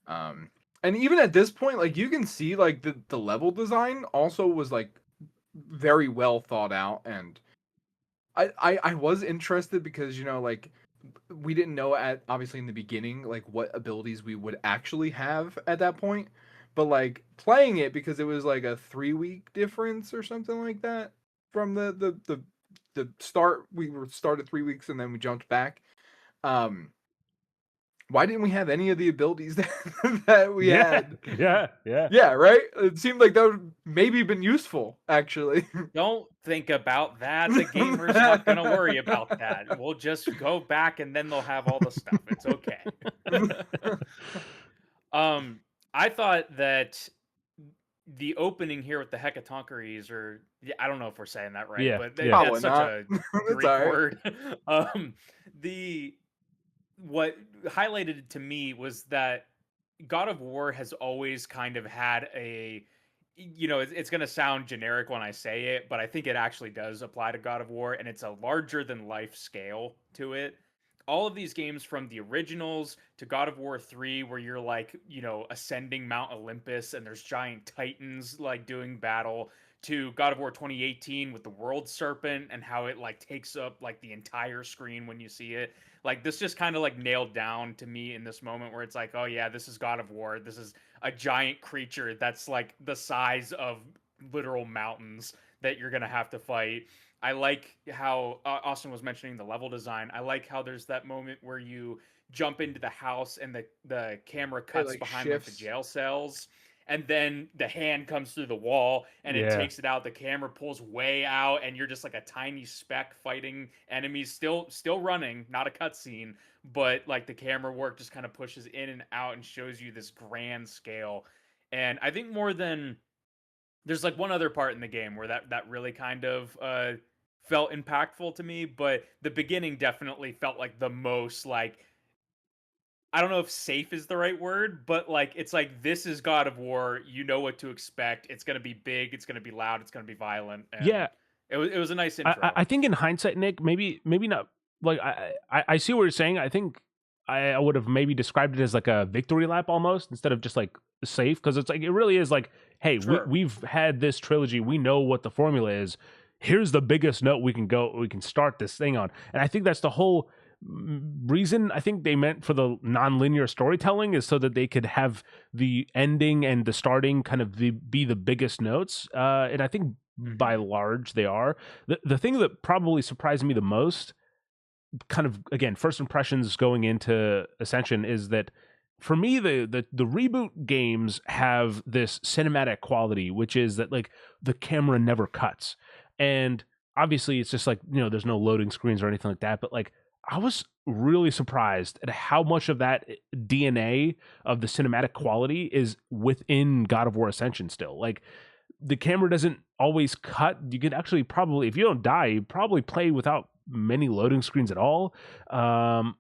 And even at this point, like you can see like the level design also was like very well thought out, and I was interested because like we didn't know obviously in the beginning like what abilities we would actually have at that point, but like playing it because it was like a 3-week difference or something like that from the start. We were started 3 weeks and then we jumped back. Why didn't we have any of the abilities that we had? Yeah, right? It seemed like that would maybe been useful, actually. Don't think about that. The gamer's not going to worry about that. We'll just go back and then they'll have all the stuff. It's okay. I thought that the opening here with the hecatonchires, or I don't know if we're saying that right, but that's such a Greek word. What highlighted it to me was that God of War has always kind of had it's going to sound generic when I say it, but I think it actually does apply to God of War, and it's a larger than life scale to it. All of these games, from the originals to God of War 3, where you're like, ascending Mount Olympus and there's giant titans like doing battle, to God of War 2018 with the World Serpent and how it like takes up like the entire screen when you see it. Like this just kind of like nailed down to me in this moment where it's like, oh yeah, this is God of War. This is a giant creature that's like the size of literal mountains that you're going to have to fight. I like how Austin was mentioning the level design. I like how there's that moment where you jump into the house and the camera cuts like behind like the jail cells, and then the hand comes through the wall and it takes it out. The camera pulls way out and you're just like a tiny speck fighting enemies, still running, not a cutscene, but like the camera work just kind of pushes in and out and shows you this grand scale. And I think more than there's like one other part in the game where that really kind of felt impactful to me, but the beginning definitely felt like the most like, I don't know if safe is the right word, but like it's like, this is God of War. You know what to expect. It's going to be big. It's going to be loud. It's going to be violent. And it was a nice intro. I think in hindsight, Nick, maybe not. Like I see what you're saying. I think I would have maybe described it as like a victory lap almost, instead of just like safe, because it's like it really is like, hey, we've had this trilogy. We know what the formula is. Here's the biggest note we can start this thing on. And I think that's the whole reason I think they meant for the non-linear storytelling, is so that they could have the ending and the starting kind of be the biggest notes. And I think by large they are. The thing that probably surprised me the most, kind of again, first impressions going into Ascension, is that for me the reboot games have this cinematic quality, which is that like the camera never cuts. And obviously it's just like, there's no loading screens or anything like that, but like I was really surprised at how much of that DNA of the cinematic quality is within God of War Ascension still. Like the camera doesn't always cut. You could actually probably, if you don't die, you probably play without many loading screens at all. And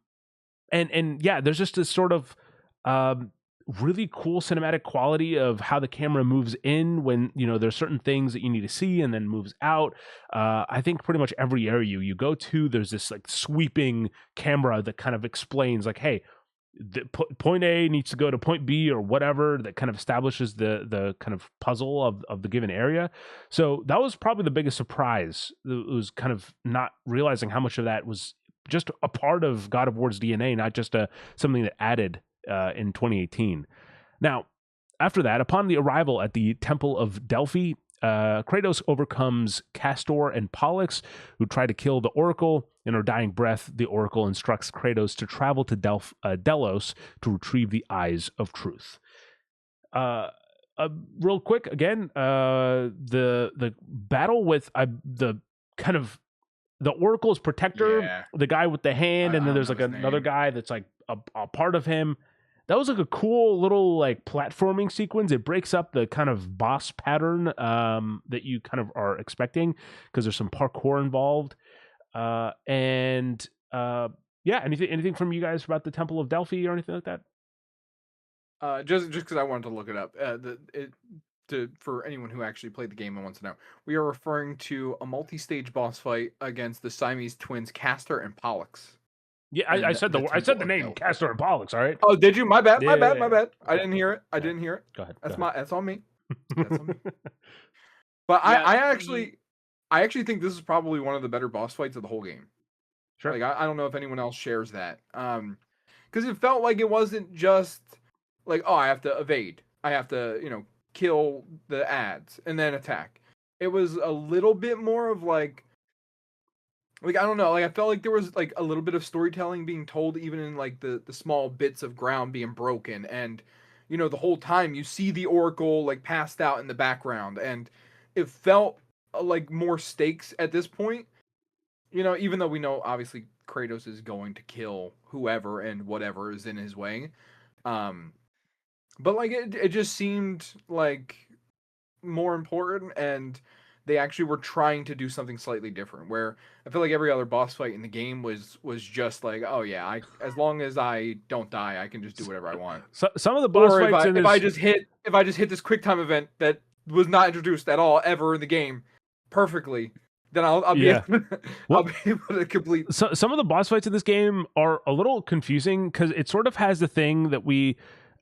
yeah, there's just this sort of really cool cinematic quality of how the camera moves in when, there's certain things that you need to see and then moves out. I think pretty much every area you go to, there's this like sweeping camera that kind of explains like, hey, point A needs to go to point B or whatever, that kind of establishes the kind of puzzle of the given area. So that was probably the biggest surprise. It was kind of not realizing how much of that was just a part of God of War's DNA, not just something that added in 2018. Now, after that, upon the arrival at the Temple of Delphi, Kratos overcomes Castor and Pollux, who try to kill the Oracle. In her dying breath, the Oracle instructs Kratos to travel to Delos to retrieve the Eyes of Truth. Real quick, again, the battle with the kind of the Oracle's protector, the guy with the hand, and then there's like another guy that's like a part of him. That was like a cool little like platforming sequence. It breaks up the kind of boss pattern that you kind of are expecting, because there's some parkour involved. Anything from you guys about the Temple of Delphi or anything like that? Just because I wanted to look it up. For anyone who actually played the game and wants to know, we are referring to a multi-stage boss fight against the Siamese twins Castor and Pollux. Yeah, I said the name Castor and Pollux. All right. Oh, did you? My bad. My bad. I didn't hear it. I didn't hear it. Go ahead. That's on me. That's on me. But yeah, I actually think this is probably one of the better boss fights of the whole game. Sure. Like I don't know if anyone else shares that. Because it felt like it wasn't just like, oh, I have to evade. I have to, kill the ads and then attack. It was a little bit more of like I don't know, like I felt like there was like a little bit of storytelling being told, even in like the small bits of ground being broken, and the whole time you see the Oracle like passed out in the background, and it felt like more stakes at this point. Even though we know obviously Kratos is going to kill whoever and whatever is in his way, but like it just seemed like more important, and they actually were trying to do something slightly different, where I feel like every other boss fight in the game was just like, oh yeah, as long as I don't die, I can just do whatever I want. So some of the boss fights if I just hit this quick time event that was not introduced at all ever in the game perfectly, then I'll be able to complete. So some of the boss fights in this game are a little confusing, because it sort of has the thing that we.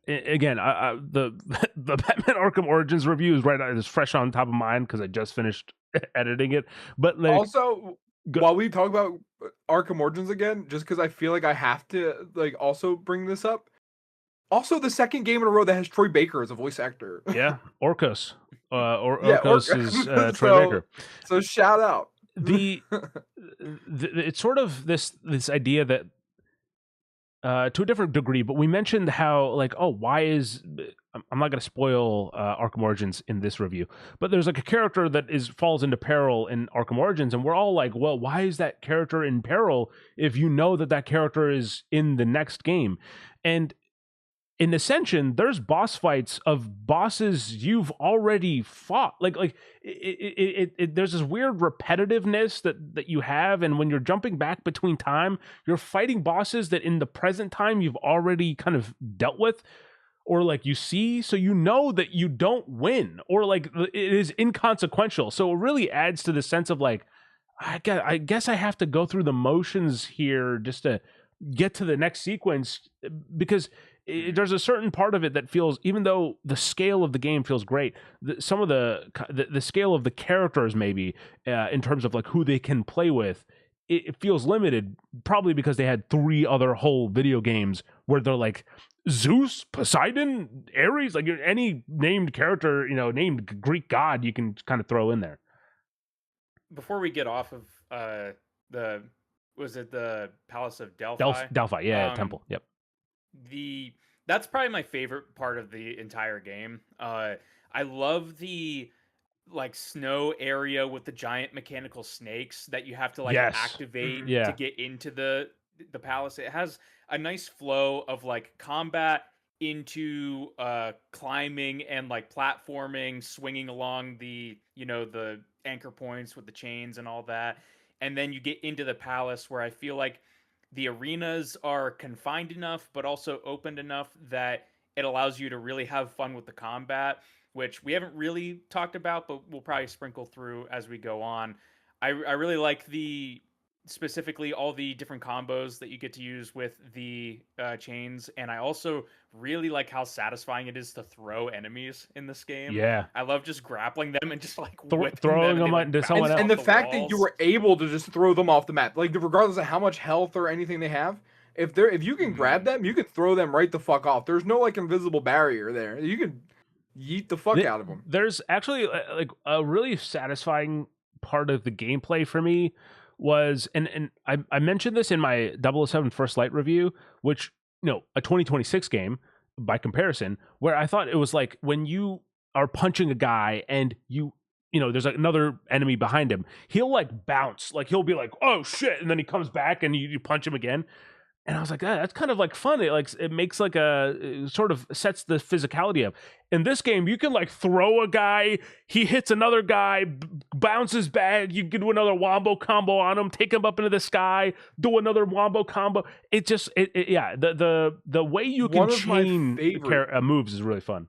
Again, the Batman Arkham Origins review is fresh on top of mind because I just finished editing it. But like, also, while we talk about Arkham Origins again, just because I feel like I have to like also bring this up. Also, the second game in a row that has Troy Baker as a voice actor. Yeah, Orcos. Orcos is Troy Baker. So shout out. It's sort of this idea that. To a different degree, but we mentioned how like, oh, why is I'm not going to spoil Arkham Origins in this review, but there's like a character that falls into peril in Arkham Origins, and we're all like, well, why is that character in peril if you know that character is in the next game? And in Ascension, there's boss fights of bosses you've already fought. Like there's this weird repetitiveness that you have, and when you're jumping back between time, you're fighting bosses that in the present time you've already kind of dealt with, or like you see, so you know that you don't win, or like it is inconsequential. So it really adds to the sense of like, I guess I have to go through the motions here just to get to the next sequence, because there's a certain part of it that feels, even though the scale of the game feels great, some of the scale of the characters maybe in terms of like who they can play with, it feels limited, probably because they had 3 other whole video games where they're like Zeus, Poseidon, Ares, like any named character, named Greek god you can kind of throw in there. Before we get off of the Palace of Delphi? Delphi, yeah, temple, yep. That's probably my favorite part of the entire game. I love the like snow area with the giant mechanical snakes that you have to like activate to get into the palace. It has a nice flow of like combat into climbing and like platforming, swinging along the the anchor points with the chains and all that. And then you get into the palace, where I feel like the arenas are confined enough, but also opened enough that It allows you to really have fun with the combat, which we haven't really talked about, but we'll probably sprinkle through as we go on. I really like the specifically all the different combos that you get to use with the chains, and I also really like how satisfying it is to throw enemies in this game. Yeah. I love just grappling them and just like whipping throwing them, them and they, into like, someone bounce else. And the off fact that you walls. were able to just throw them off the map, like regardless of how much health or anything they have, if you can grab them, you can throw them right the fuck off. There's no like invisible barrier there. You can yeet the fuck out of them. There's actually like a really satisfying part of the gameplay for me was, and I mentioned this in my 007 First Light review, which, a 2026 game by comparison, where I thought it was like when you are punching a guy and there's like another enemy behind him, he'll like bounce, like he'll be like, oh shit, and then he comes back and you punch him again. And I was like, that's kind of like fun. It makes like it sort of sets the physicality up. In this game, you can like throw a guy, he hits another guy, bounces back, you can do another wombo combo on him, take him up into the sky, do another wombo combo. It just, the way you can chain moves is really fun.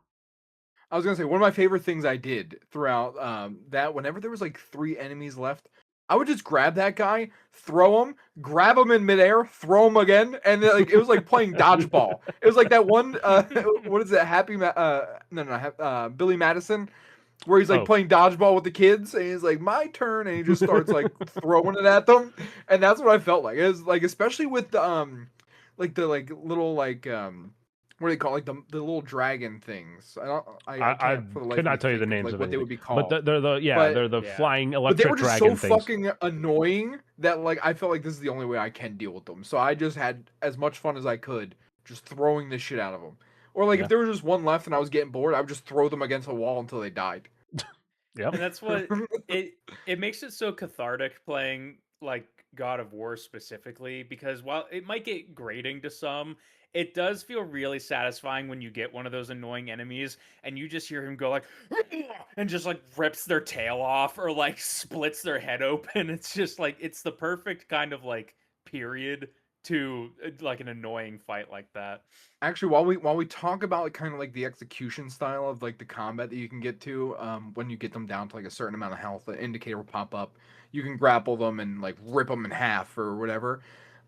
I was gonna say, one of my favorite things I did throughout that, whenever there was like 3 enemies left, I would just grab that guy, throw him, grab him in midair, throw him again, and like it was like playing dodgeball. It was like that one, what is it, Billy Madison, where he's like playing dodgeball with the kids, and he's like, my turn, and he just starts like throwing it at them, and that's what I felt like. It was like, especially with the little what do they call it? Like the little dragon things? I could not tell you the names of what they would be called. But they're the flying electric dragon things. But they were just so fucking annoying that like I felt like this is the only way I can deal with them. So I just had as much fun as I could just throwing the shit out of them. Or like if there was just one left and I was getting bored, I would just throw them against a wall until they died. Yeah, and that's what it makes it so cathartic playing like God of War specifically, because while it might get grating to some, it does feel really satisfying when you get one of those annoying enemies and you just hear him go like and just like rips their tail off or like splits their head open. It's just like it's the perfect kind of like period to like an annoying fight like that. Actually, while we talk about like, kind of like the execution style of like the combat that you can get to, when you get them down to like a certain amount of health, the indicator will pop up. You can grapple them and like rip them in half or whatever.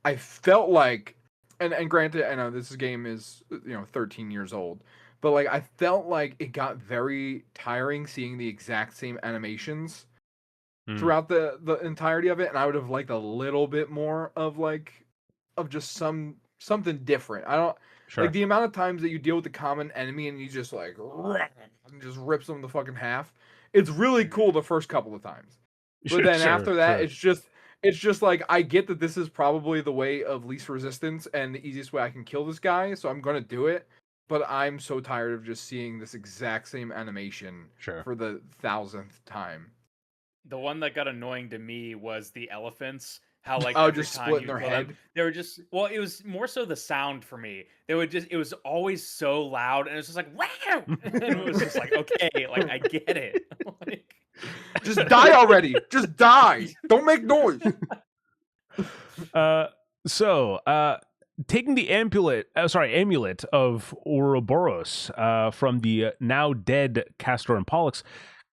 I felt like, and granted, I know this game is 13 years old, but like I felt like it got very tiring seeing the exact same animations throughout the entirety of it, and I would have liked a little bit more of just something different. I don't like the amount of times that you deal with the common enemy and you just like and just rips them the fucking half. It's really cool the first couple of times, but then after that, it's just like, I get that this is probably the way of least resistance and the easiest way I can kill this guy, so I'm gonna do it. But I'm so tired of just seeing this exact same animation for the 1000th time. The one that got annoying to me was the elephants. How like just splitting their head. Them, they were just it was more so the sound for me. It was always so loud, and it was just like wow, and it was just like okay, like I get it. Like, just die already. Just die. Don't make noise. Taking the amulet of Ouroboros from the now dead Castor and Pollux,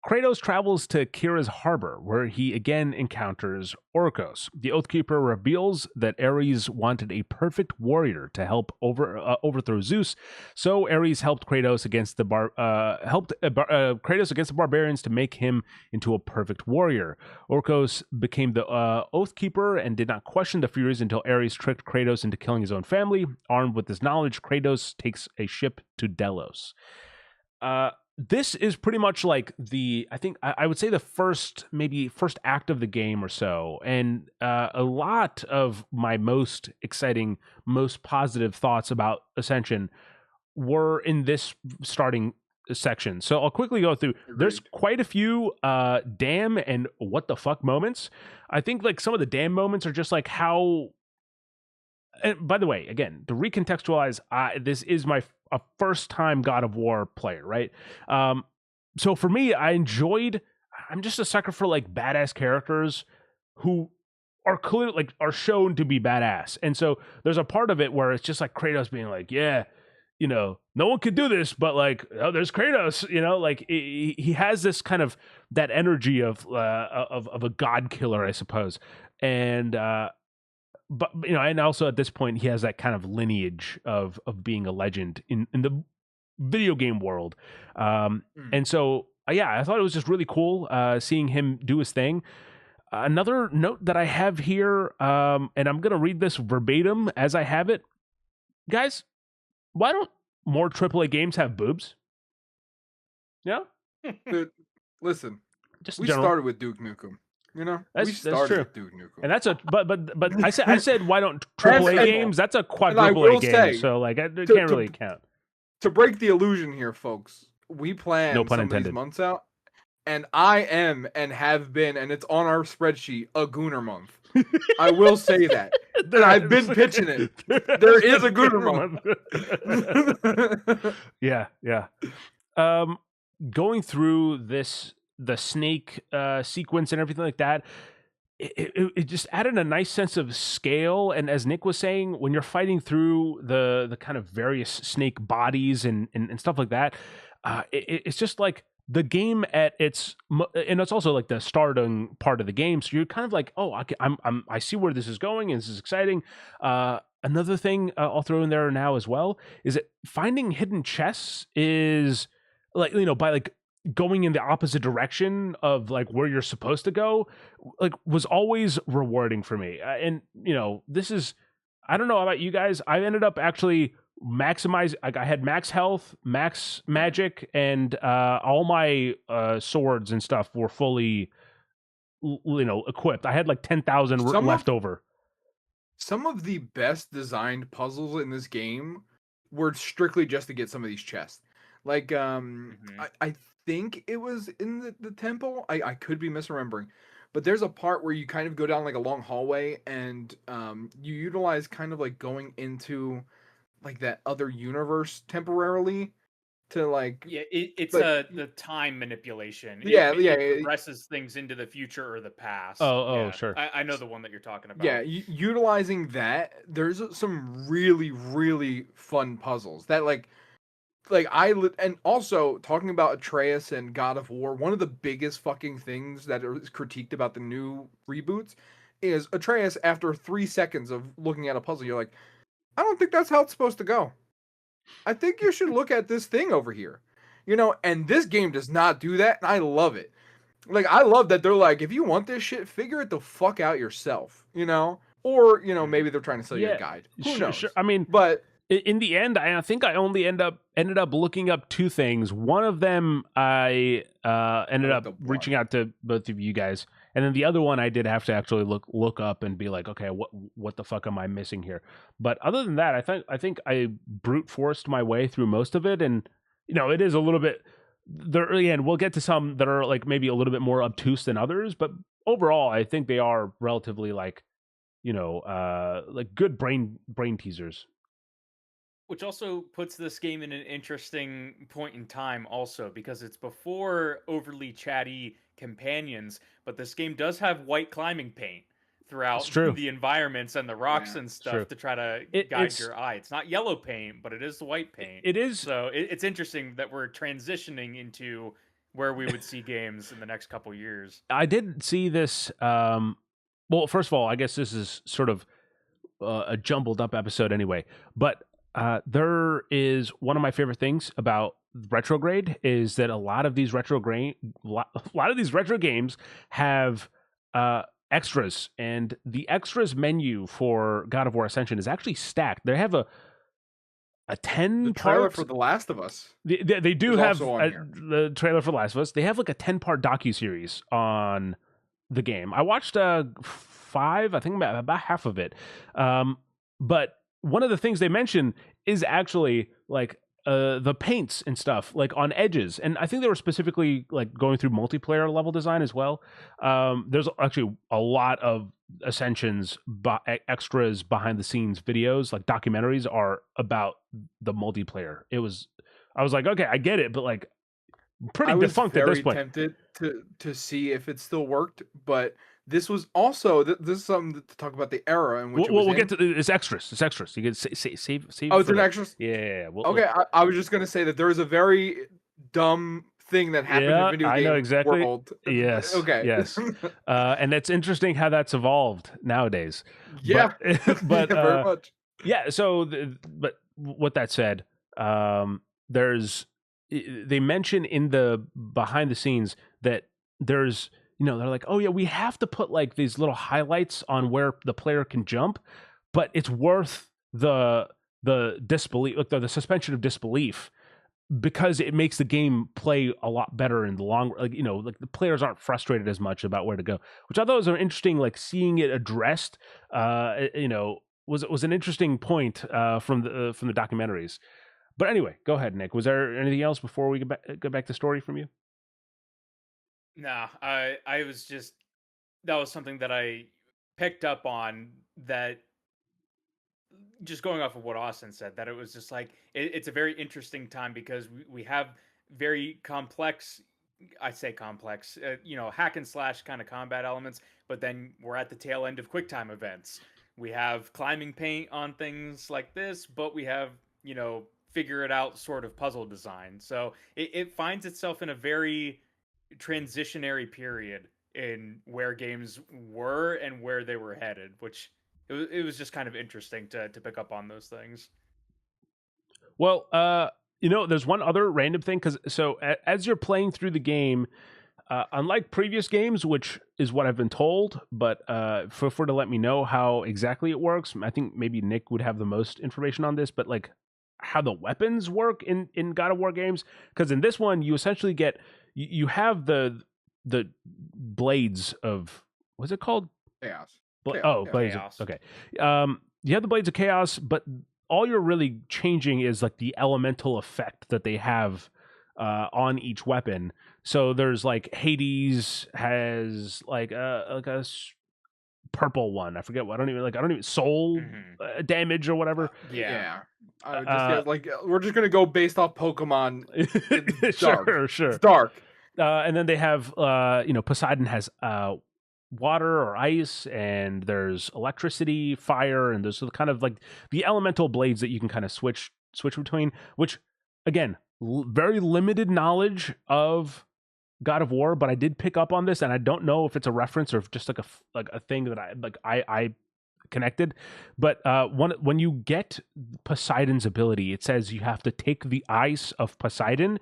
Kratos travels to Kira's harbor, where he again encounters Orcos. The Oathkeeper reveals that Ares wanted a perfect warrior to help overthrow Zeus, so Ares helped Kratos against the barbarians to make him into a perfect warrior. Orcos became the Oathkeeper and did not question the Furies until Ares tricked Kratos into killing his own family. Armed with this knowledge, Kratos takes a ship to Delos. This is pretty much like I would say the first act of the game or so. And a lot of my most exciting, most positive thoughts about Ascension were in this starting section. So I'll quickly go through. There's quite a few damn and what the fuck moments. I think like some of the damn moments are just like how. And by the way, again, to recontextualize, this is my first time God of War player, right? So for me, I'm just a sucker for like badass characters who are clearly like are shown to be badass. And so there's a part of it where it's just like Kratos being like, yeah, no one could do this, but like, oh, there's Kratos, like he has this kind of that energy of a god killer, I suppose. And but and also at this point he has that kind of lineage of being a legend in the video game world. And so yeah, I thought it was just really cool seeing him do his thing. Another note that I have here, and I'm going to read this verbatim as I have it. Guys, why don't more AAA games have boobs? Yeah? Dude, listen, Just we general. started with Duke Nukem. We That's started true. with Duke Nukem. And that's but I said why don't AAA games? That's a quadruple A game, so like it can't really count. To break the illusion here, folks, we plan No pun some intended. of these months out, and I am and have been, and it's on our spreadsheet, a Gooner month. I will say that. And I've been pitching it. There is a Gooner month. Yeah. Going through the snake sequence and everything like that, it just added a nice sense of scale. And as Nick was saying, when you're fighting through the kind of various snake bodies and stuff like that, it's just like the game at its, and it's also like the starting part of the game. So you're kind of like, oh, I see where this is going, and this is exciting. Another thing I'll throw in there now as well is that finding hidden chests is like, by like going in the opposite direction of like where you're supposed to go, like was always rewarding for me. And this is, I don't know about you guys, I ended up actually maximize, like I had max health, max magic, and all my swords and stuff were fully equipped. I had like 10,000 left over. Some of the best designed puzzles in this game were strictly just to get some of these chests. Like I think it was in the temple. I could be misremembering. But there's a part where you kind of go down like a long hallway, and you utilize kind of like going into like that other universe temporarily to like it's like, the time manipulation. It progresses things into the future or the past. Sure. I know the one that you're talking about. Yeah, utilizing that, there's some really really fun puzzles that and also talking about Atreus and God of War, one of the biggest fucking things that is critiqued about the new reboots is Atreus, after 3 seconds of looking at a puzzle, you're like, I don't think that's how it's supposed to go. I think you should look at this thing over here. And this game does not do that, and I love it. Like, I love that they're like, if you want this shit, figure it the fuck out yourself, Or, maybe they're trying to sell you a guide. Who knows? Sure. I mean, but in the end, I think I only ended up looking up two things. One of them I ended up reaching out to both of you guys, and then the other one I did have to actually look up and be like, okay, what the fuck am I missing here? But other than that, I think I brute forced my way through most of it, and it is a little bit there. Again, we'll get to some that are like maybe a little bit more obtuse than others, but overall, I think they are relatively like like good brain teasers. Which also puts this game in an interesting point in time also, because it's before overly chatty companions, but this game does have white climbing paint throughout the environments and the rocks and stuff to try to guide your eye. It's not yellow paint, but it is the white paint. It is. So it's interesting that we're transitioning into where we would see games in the next couple years. I did see this. Well, first of all, I guess this is sort of a jumbled up episode anyway, but there is one of my favorite things about Retrograde is that a lot of these retro games have extras, and the extras menu for God of War Ascension is actually stacked. They have a 10 trailer for The Last of Us. They do have the trailer for The Last of Us. They have like a 10-part docuseries on the game. I watched 5, I think about half of it. But one of the things they mention is actually like the paints and stuff like on edges, and I think they were specifically like going through multiplayer level design as well. There's actually a lot of Ascension's extras behind the scenes videos, like documentaries, are about the multiplayer. I was like, okay, I get it, but like pretty defunct at this point. I was very tempted to see if it still worked, but this was also this is something to talk about the era in which it was We'll in. get to it's extras. It's extras. You can save Oh, it's for an the extra. yeah. Okay, I was just gonna say that there is a very dumb thing that happened in Yeah, video I know game exactly. world. Yes, Okay. yes. And it's interesting how that's evolved nowadays. Yeah. But Yeah, but very much. yeah. So, but with that said, there's they mention in the behind the scenes that there's they're like, oh yeah, we have to put like these little highlights on where the player can jump, but it's worth the disbelief, like the suspension of disbelief, because it makes the game play a lot better in the long, like like the players aren't frustrated as much about where to go, which I thought was an interesting, like seeing it addressed was an interesting point from the documentaries. But anyway, go ahead, Nick. Was there anything else before we go back to story from you? Nah, I was just, that was something that I picked up on, that just going off of what Austin said, that it was just like it's a very interesting time because we have very complex, I say complex, hack and slash kind of combat elements, but then we're at the tail end of QuickTime events. We have climbing paint on things like this, but we have, figure it out sort of puzzle design. So it finds itself in a very transitionary period in where games were and where they were headed, which it was just kind of interesting to pick up on those things. Well, there's one other random thing, because as you're playing through the game, unlike previous games, which is what I've been told, but feel free to let me know how exactly it works. I think maybe Nick would have the most information on this, but like how the weapons work in God of War games, because in this one you essentially get you have the blades of, what's it called? Chaos. Blades of, Chaos. okay. You have the blades of chaos, but all you're really changing is like the elemental effect that they have on each weapon. So there's like Hades has like a purple one. I forget what. I don't even soul damage or whatever. Yeah. I would just guess, like, we're just gonna go based off Pokemon. It's dark. Sure. It's dark. And then they have Poseidon has water or ice, and there's electricity, fire, and there's kind of like the elemental blades that you can kind of switch between, which again, very limited knowledge of God of War, but I did pick up on this, and I don't know if it's a reference or if just like a thing that I connected. But when you get Poseidon's ability, it says you have to take the eyes of Poseidon,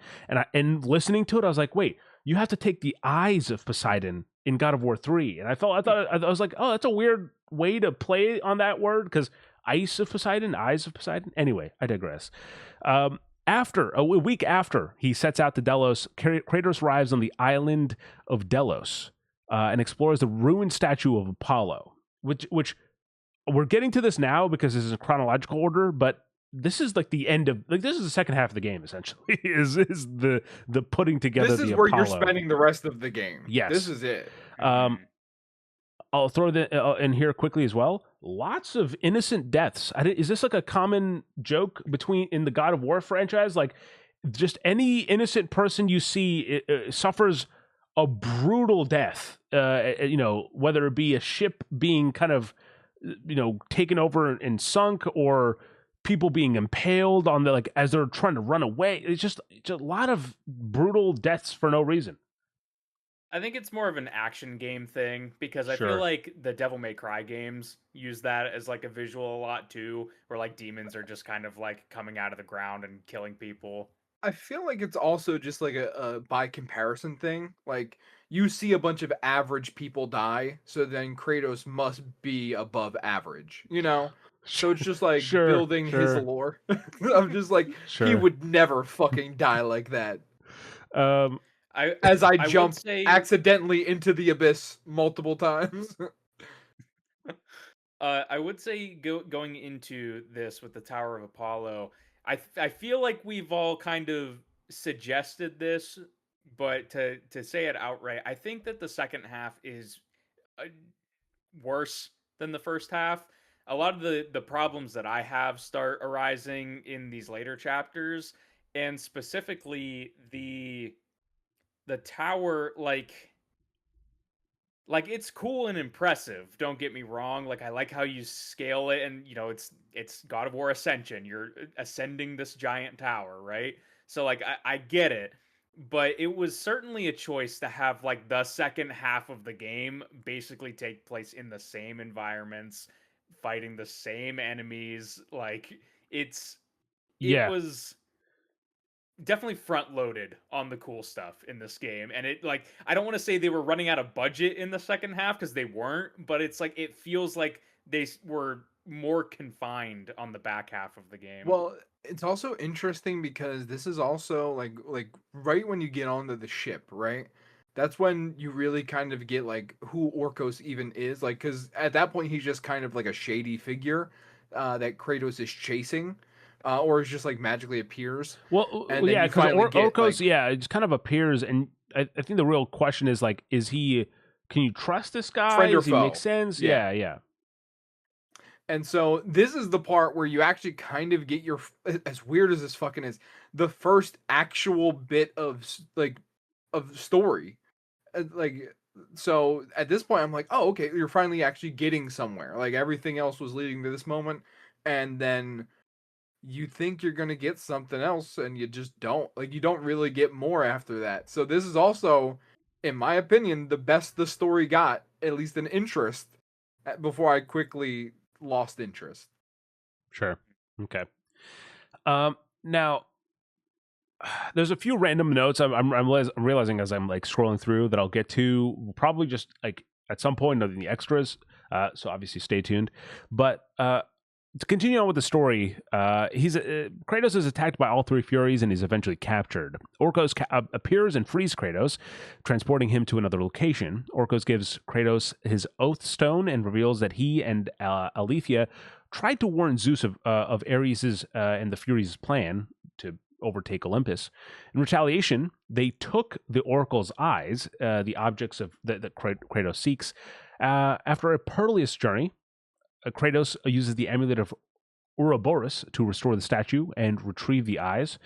and listening to it, I was like, wait, you have to take the eyes of Poseidon in God of War 3. And I was like, oh, that's a weird way to play on that word, because ice of Poseidon, eyes of Poseidon. Anyway, I digress. After a week after he sets out to Delos, Kratos arrives on the island of Delos and explores the ruined statue of Apollo, which we're getting to this now because this is a chronological order, but this is like the end of, like, this is the second half of the game essentially. is the putting together. This is the where Apollo. you're spending the rest of the game. Yes, this is it. I'll throw in here quickly as well. Lots of innocent deaths. Is this like a common joke in the God of War franchise? Like, just any innocent person you see suffers a brutal death. Whether it be a ship being kind of taken over and sunk, or people being impaled on as they're trying to run away. It's just a lot of brutal deaths for no reason. I think it's more of an action game thing, because I Sure. feel like the Devil May Cry games use that as like a visual a lot too, where like demons are just kind of like coming out of the ground and killing people. I feel like it's also just like a by comparison thing. Like, you see a bunch of average people die, so then Kratos must be above average, So it's just like building his lore. I'm just like, he would never fucking die like that. I jumped accidentally into the abyss multiple times. I would say going into this with the Tower of Apollo, I feel like we've all kind of suggested this, but to say it outright, I think that the second half is worse than the first half. A lot of the problems that I have start arising in these later chapters, and specifically the tower, like, Like, it's cool and impressive, don't get me wrong. Like, I like how you scale it, and it's God of War Ascension. You're ascending this giant tower, right? So like I get it, but it was certainly a choice to have like the second half of the game basically take place in the same environments, fighting the same enemies. Like, it Yeah. was definitely front loaded on the cool stuff in this game, and it, like, I don't want to say they were running out of budget in the second half, because they weren't, but it's like it feels like were more confined on the back half of the game. Well, it's also interesting because this is also like right when you get onto the ship, right? That's when you really kind of get like who Orcos even is, like because at that point he's just kind of like a shady figure that Kratos is chasing, or is just like magically appears, and then Yeah, you because finally get Orkos, like yeah, it just kind of appears, and I think the real question is like, is he? Can you trust this guy? friend or Does he make foe. sense? Yeah. Yeah, yeah, And so this is the part where you actually kind of get your, as weird as this fucking is, the first actual bit of like of story. Like, so at this point I'm like, oh, okay, you're finally actually getting somewhere. Like everything else was leading to this moment, and then you think you're going to get something else and you just don't. Like you don't really get more after that. So this is also, in my opinion, the best the story got, at least in interest, before I quickly lost interest. sure, okay. Now there's a few random notes I'm realizing as I'm like scrolling through that I'll get to probably just like at some point in the extras. So obviously stay tuned. But to continue on with the story, Kratos is attacked by all three Furies and is eventually captured. Orcos appears and frees Kratos, transporting him to another location. Orcos gives Kratos his Oath Stone and reveals that he and Aletheia tried to warn Zeus of Ares's and the Furies' plan to overtake Olympus. In retaliation, they took the Oracle's eyes, the objects that Kratos seeks. After a perilous journey, Kratos uses the amulet of Ouroboros to restore the statue and retrieve the eyes.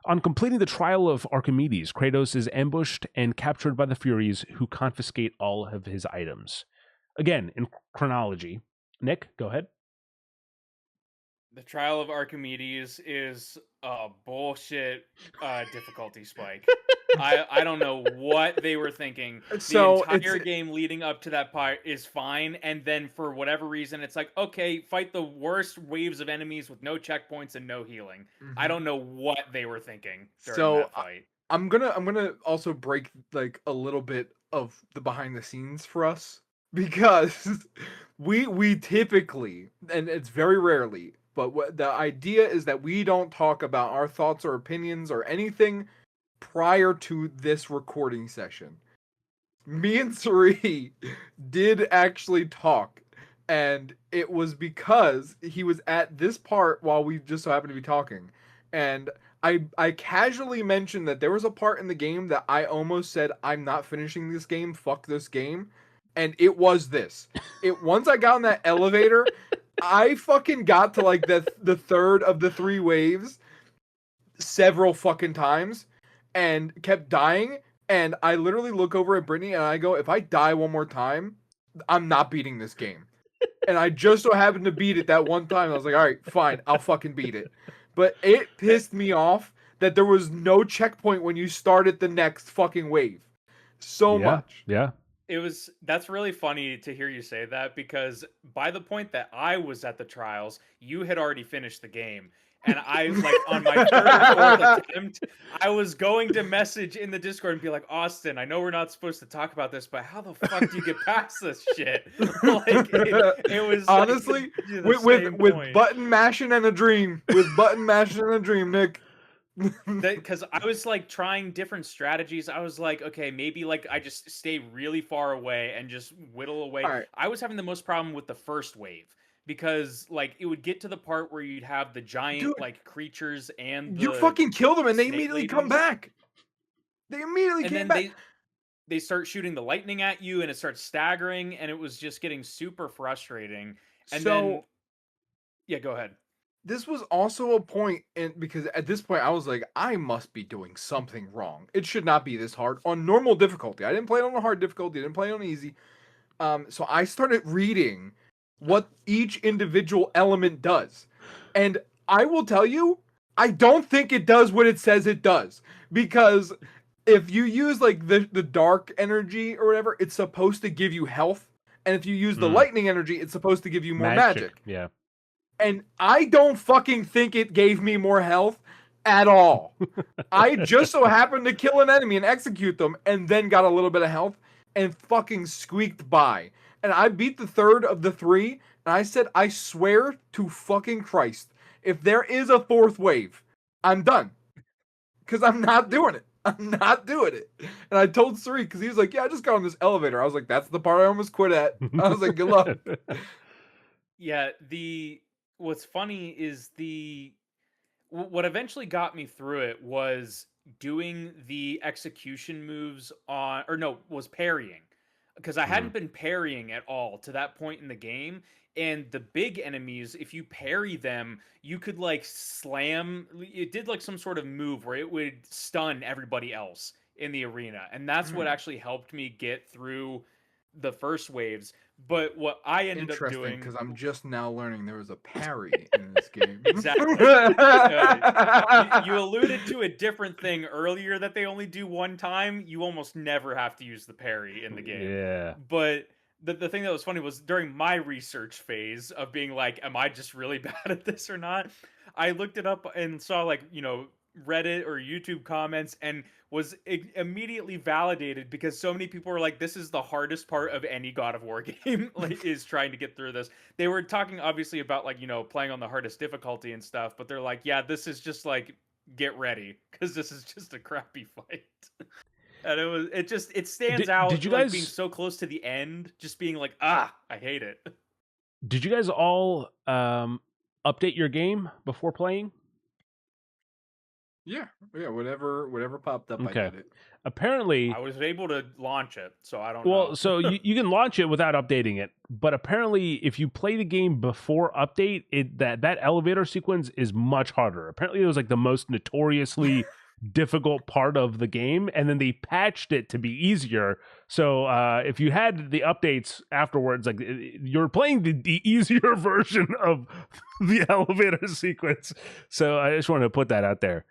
On completing the trial of Archimedes, Kratos is ambushed and captured by the Furies, who confiscate all of his items. Again, in chronology. Nick, go ahead. The Trial of Archimedes is a bullshit difficulty spike. I don't know what they were thinking. So The entire game leading up to that part is fine, and then for whatever reason, it's like, okay, fight the worst waves of enemies with no checkpoints and no healing. I don't know what they were thinking during that fight. I'm gonna also break like a little bit of the behind the scenes for us because we typically, and it's very rarely, but what the idea is that we don't talk about our thoughts or opinions or anything prior to this recording session. Me and Sari did actually talk, and it was because he was at this part while we just so happened to be talking, and I casually mentioned that there was a part in the game that I almost said I'm not finishing this game, fuck this game, and it was this. It once I got in that elevator, I fucking got to like the third of the three waves several fucking times and kept dying. And I literally look over at Brittany and I go, if I die one more time, I'm not beating this game. And I just so happened to beat it that one time. I was like, all right, fine, I'll fucking beat it. But it pissed me off that there was no checkpoint when you started the next fucking wave. So much. Yeah. That's really funny to hear you say that, because by the point that I was at the trials, you had already finished the game. And I, like, on my third or fourth attempt, I was going to message in the Discord and be like, Austin, I know we're not supposed to talk about this, but how the fuck do you get past this shit? Like, it was honestly like with button mashing and a dream. With button mashing and a dream, Nick. Because I was like trying different strategies. I was like, okay, maybe like I just stay really far away and just whittle away. All right. I was having the most problem with the first wave, because like it would get to the part where you'd have the giant Dude, like creatures and you fucking kill them and they snake immediately come ladies. back. They immediately And came then back. they start shooting the lightning at you, and it starts staggering, and it was just getting super frustrating. And So then yeah, go ahead. this was also a point, and because at this point I was like, I must be doing something wrong. It should not be this hard on normal difficulty. I didn't play it on a hard difficulty. I didn't play it on easy. So I started reading what each individual element does, and I will tell you, I don't think it does what it says it does, because if you use like the dark energy or whatever, it's supposed to give you health, and if you use the lightning energy, it's supposed to give you more magic. Yeah. And I don't fucking think it gave me more health at all. I just so happened to kill an enemy and execute them, and then got a little bit of health, and fucking squeaked by. And I beat the third of the 3, and I said, I swear to fucking Christ, if there is a 4th wave, I'm done. Because I'm not doing it. I'm not doing it. And I told Suri, because he was like, yeah, I just got on this elevator. I was like, that's the part I almost quit at. I was like, good luck. Yeah, what's funny is what eventually got me through it was doing the execution moves was parrying, because I hadn't been parrying at all to that point in the game. And the big enemies, if you parry them, you could like slam. It did like some sort of move where it would stun everybody else in the arena, and that's what actually helped me get through the first waves. But what I ended up doing, because I'm just now learning there was a parry in this game. Exactly. You alluded to a different thing earlier that they only do one time. You almost never have to use the parry in the game. Yeah. But the thing that was funny was during my research phase of being like, am I just really bad at this or not? I looked it up and saw like, Reddit or YouTube comments, and was immediately validated, because so many people were like, this is the hardest part of any God of War game, like, is trying to get through this. They were talking obviously about like, playing on the hardest difficulty and stuff, but they're like, yeah, this is just like, get ready, because this is just a crappy fight. And it stands out. Did you like, guys being so close to the end, just being like, I hate it. Did you guys all update your game before playing? Yeah, whatever popped up, Okay. I did it. Apparently, I was able to launch it, so I don't know. well, so you can launch it without updating it, but apparently, if you play the game before update, that elevator sequence is much harder. Apparently, it was like the most notoriously difficult part of the game, and then they patched it to be easier. So if you had the updates afterwards, like you're playing the easier version of the elevator sequence. So I just wanted to put that out there.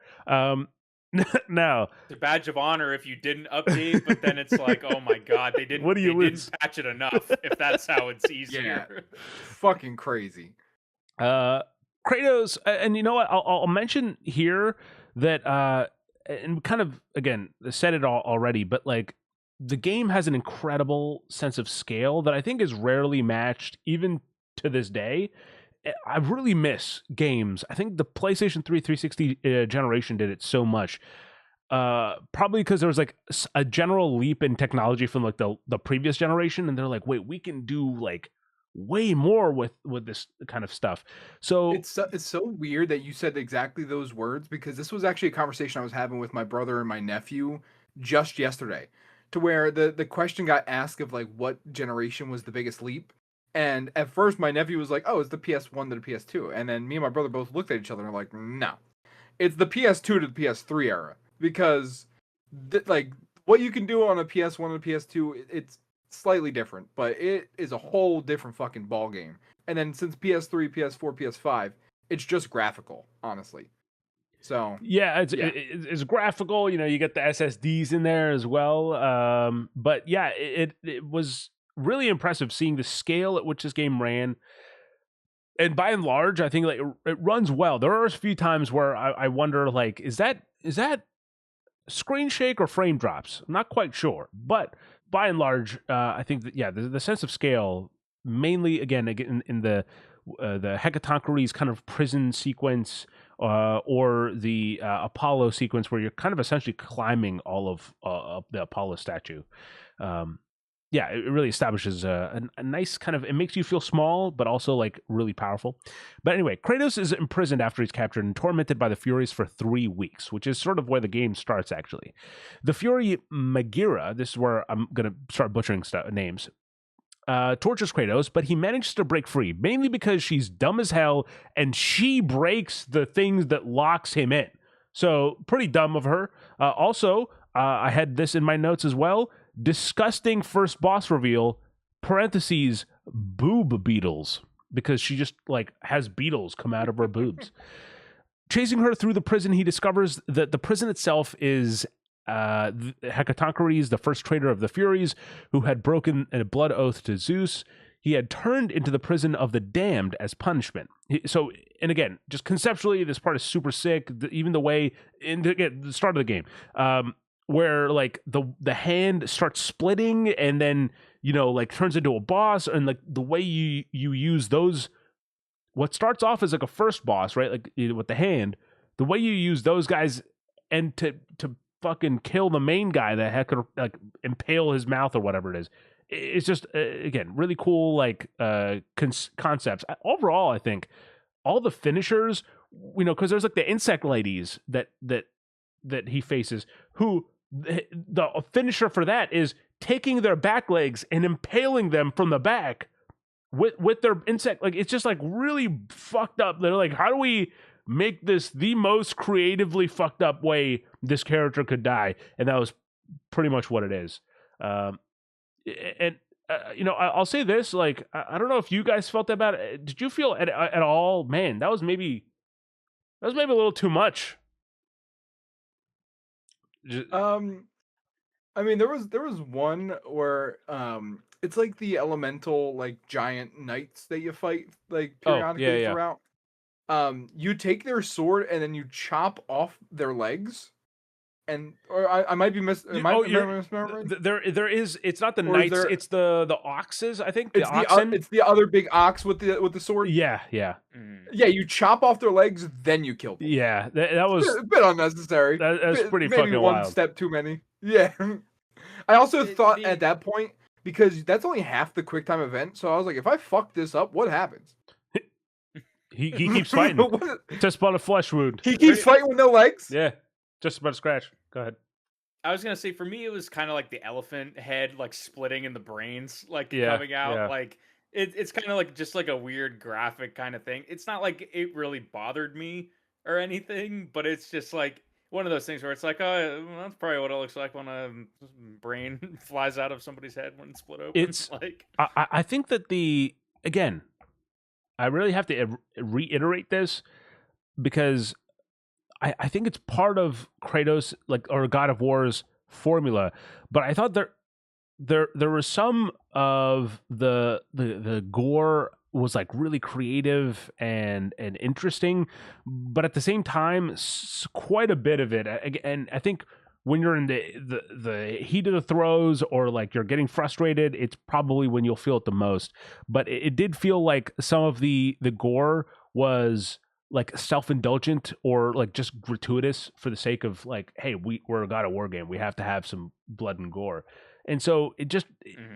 Now, it's a badge of honor if you didn't update, but then it's like, oh my god, they didn't. What do you they lose? Didn't patch it enough. If that's how it's easier. Yeah. Fucking crazy. Kratos, and you know what? I'll mention here that and kind of again said it all already, but like the game has an incredible sense of scale that I think is rarely matched even to this day. I really miss games. I think the PlayStation 3 360 generation did it so much. Probably because there was like a general leap in technology from like the previous generation, and they're like, wait, we can do like way more with this kind of stuff. So it's so weird that you said exactly those words, because this was actually a conversation I was having with my brother and my nephew just yesterday, to where the question got asked of like what generation was the biggest leap. And at first, my nephew was like, oh, it's the PS1 to the PS2. And then me and my brother both looked at each other and were like, no. It's the PS2 to the PS3 era. Because, like, what you can do on a PS1 and a PS2, it's slightly different. But it is a whole different fucking ball game. And then since PS3, PS4, PS5, it's just graphical, honestly. So yeah, it's graphical. You get the SSDs in there as well. But yeah, it was really impressive seeing the scale at which this game ran, and by and large, I think like it runs well. There are a few times where I wonder, like, is that screen shake or frame drops? I'm not quite sure, but by and large, I think that the sense of scale, mainly again in the Hecatoncheires kind of prison sequence, or the Apollo sequence where you're kind of essentially climbing all of the Apollo statue. Yeah, it really establishes a nice kind of, it makes you feel small, but also like really powerful. But anyway, Kratos is imprisoned after he's captured and tormented by the Furies for 3 weeks, which is sort of where the game starts, actually. The Fury Megaera, this is where I'm going to start butchering names, tortures Kratos, but he manages to break free, mainly because she's dumb as hell and she breaks the things that locks him in. So pretty dumb of her. Also, I had this in my notes as well. Disgusting first boss reveal, parentheses, boob beetles, because she just like has beetles come out of her boobs. Chasing her through the prison, he discovers that the prison itself is Hecatoncheires, the first traitor of the Furies, who had broken a blood oath to Zeus. He had turned into the prison of the damned as punishment. So, and again, just conceptually, this part is super sick. Even the way in the start of the game, where like the hand starts splitting and then like turns into a boss, and like the way you use those, what starts off as like a first boss, right? Like with the hand, the way you use those guys and to fucking kill the main guy that could like impale his mouth or whatever it is. It's just again really cool like concepts. Overall, I think all the finishers, because there's like the insect ladies that he faces, who the finisher for that is taking their back legs and impaling them from the back with their insect. Like it's just like really fucked up. They're like, how do we make this the most creatively fucked up way this character could die? And that was pretty much what it is. I'll say this, like, I don't know if you guys felt that about it. Did you feel at all, man, that was maybe a little too much? I mean, there was one where it's like the elemental like giant knights that you fight like periodically throughout. You take their sword and then you chop off their legs. Or I might be misremembering. There is. It's not the knights. It's the oxes. I think it's the other big ox with the sword. Yeah. Yeah. You chop off their legs, then you kill them. Yeah, that was a bit unnecessary. That's pretty maybe fucking one wild. Step too many. Yeah. I also thought at that point, because that's only half the quick time event, so I was like, if I fuck this up, what happens? He keeps fighting. Just about a flesh wound. He keeps fighting with no legs. Yeah. Just about a scratch. Go ahead. I was gonna say, for me, it was kind of like the elephant head, like splitting in the brains, like coming out. Yeah. Like it's kind of like just like a weird graphic kind of thing. It's not like it really bothered me or anything, but it's just like one of those things where it's like, oh, that's probably what it looks like when a brain flies out of somebody's head when it's split open. It's like I think that again, I really have to reiterate this because I think it's part of Kratos, like, or God of War's formula, but I thought there was some of the gore was like really creative and interesting, but at the same time, quite a bit of it. And I think when you're in the heat of the throes or like you're getting frustrated, it's probably when you'll feel it the most. But it did feel like some of the gore was like self-indulgent or like just gratuitous for the sake of like, hey, we're a God of War game, we have to have some blood and gore. And so it just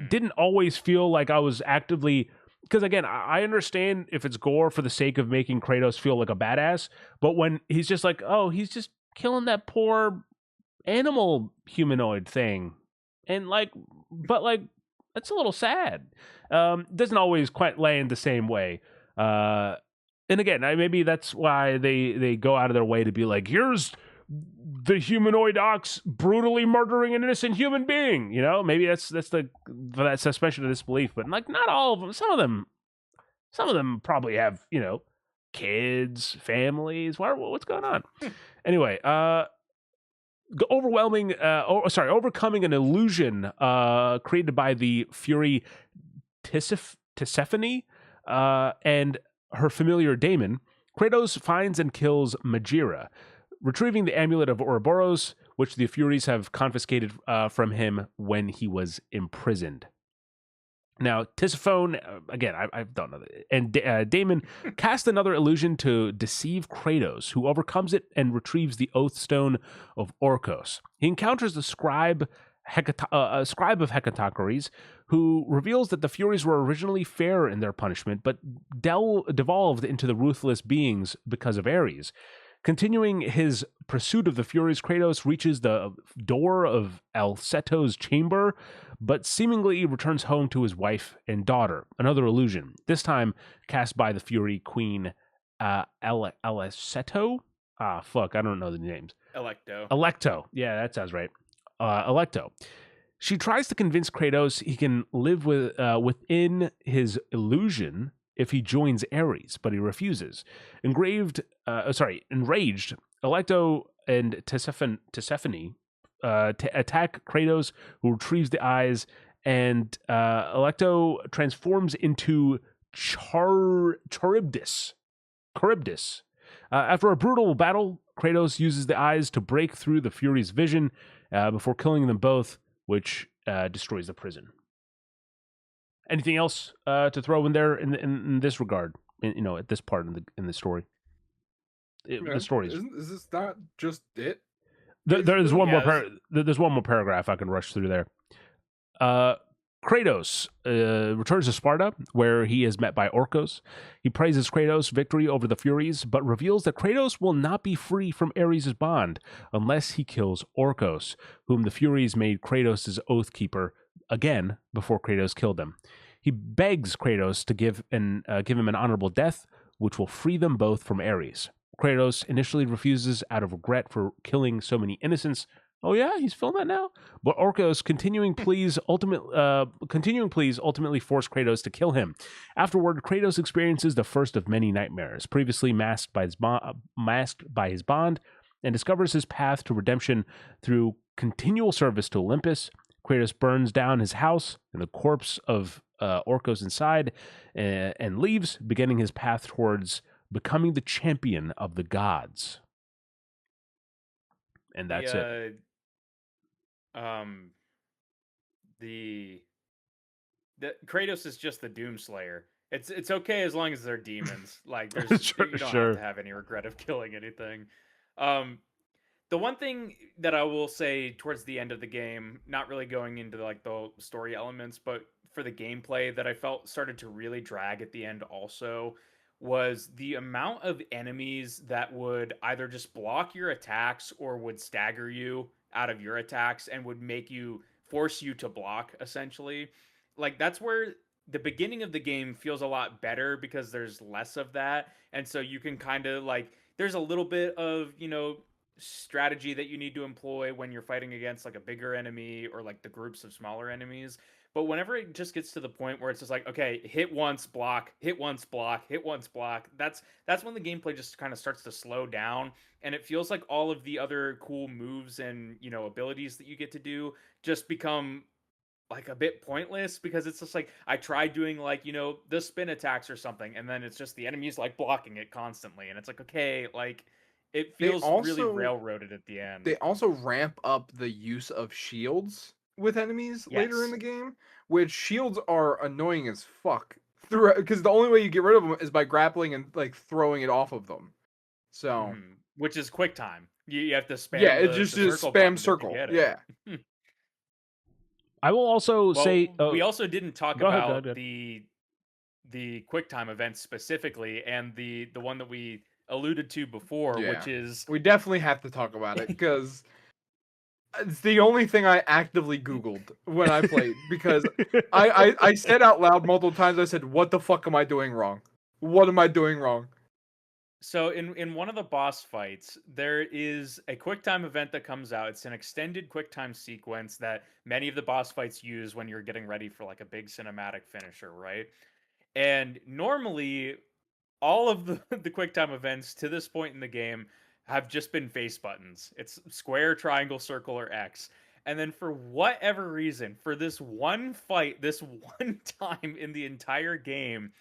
didn't always feel like I was actively, because again, I understand if it's gore for the sake of making Kratos feel like a badass, but when he's just like, oh, he's just killing that poor animal humanoid thing, and like, but like, that's a little sad. Doesn't always quite land the same way. And again, maybe that's why they go out of their way to be like, here's the humanoid ox brutally murdering an innocent human being. Maybe that's that suspension of disbelief. But like, not all of them. Some of them probably have kids, families. What's going on? Anyway, overcoming an illusion created by the Fury Tisiphone and her familiar Daemon, Kratos finds and kills Majira, retrieving the amulet of Ouroboros, which the Furies have confiscated from him when he was imprisoned. Now, Tisiphone, again, I don't know, and Daemon cast another illusion to deceive Kratos, who overcomes it and retrieves the Oath Stone of Orcos. He encounters the scribe of Hecatoncheires, who reveals that the Furies were originally fair in their punishment, but devolved into the ruthless beings because of Ares. Continuing his pursuit of the Furies, Kratos reaches the door of Alceto's chamber, but seemingly returns home to his wife and daughter. Another illusion, this time cast by the Fury Queen Aleseto. I don't know the names. Electo. Yeah, that sounds right. Electo. She tries to convince Kratos he can live within his illusion if he joins Ares, but he refuses. Enraged, Electo and Tisiphone attack Kratos, who retrieves the eyes, and Electo transforms into Charybdis. After a brutal battle, Kratos uses the eyes to break through the Fury's vision before killing them both, which destroys the prison. Anything else to throw in there in this regard? At this part in the story. The stories. Is this not just it? There's one more. There's one more paragraph I can rush through there. Kratos returns to Sparta, where he is met by Orcos. He praises Kratos' victory over the Furies, but reveals that Kratos will not be free from Ares' bond unless he kills Orcos, whom the Furies made Kratos' oath keeper again before Kratos killed him. He begs Kratos to give him an honorable death, which will free them both from Ares. Kratos initially refuses out of regret for killing so many innocents. Oh yeah, he's feeling that now. But Orcos' continuing pleas ultimately force Kratos to kill him. Afterward, Kratos experiences the first of many nightmares, previously masked by his bond, and discovers his path to redemption through continual service to Olympus. Kratos burns down his house and the corpse of Orcos inside, and leaves, beginning his path towards becoming the champion of the gods. And that's it. The Kratos is just the Doomslayer. It's okay as long as they're demons. Like you don't have to have any regret of killing anything. The one thing that I will say towards the end of the game, not really going into like the story elements, but for the gameplay that I felt started to really drag at the end also, was the amount of enemies that would either just block your attacks or would stagger you out of your attacks and would force you to block, essentially. Like, that's where the beginning of the game feels a lot better because there's less of that. And so you can kind of like, there's a little bit of, strategy that you need to employ when you're fighting against like a bigger enemy or like the groups of smaller enemies. But whenever it just gets to the point where it's just like, okay, hit once, block, hit once, block, hit once, block, that's when the gameplay just kind of starts to slow down, and it feels like all of the other cool moves and, abilities that you get to do just become like a bit pointless, because it's just like, I tried doing like, the spin attacks or something, and then it's just the enemies like blocking it constantly, and it's like, okay, like it feels really railroaded at the end. They also ramp up the use of shields with enemies later in the game, which shields are annoying as fuck through, because the only way you get rid of them is by grappling and like throwing it off of them. So, which is quick time. You have to spam. Yeah, it's just spam circle. Yeah. I will also say we also didn't talk about the quick time events specifically, and the one that we alluded to before, which is, we definitely have to talk about it because it's the only thing I actively Googled when I played, because I said out loud multiple times, I said, what the fuck am I doing wrong? What am I doing wrong? So in one of the boss fights, there is a QuickTime event that comes out. It's an extended QuickTime sequence that many of the boss fights use when you're getting ready for like a big cinematic finisher, right? And normally, all of the QuickTime events to this point in the game have just been face buttons. It's square, triangle, circle, or X. And then for whatever reason, for this one fight, this one time in the entire game,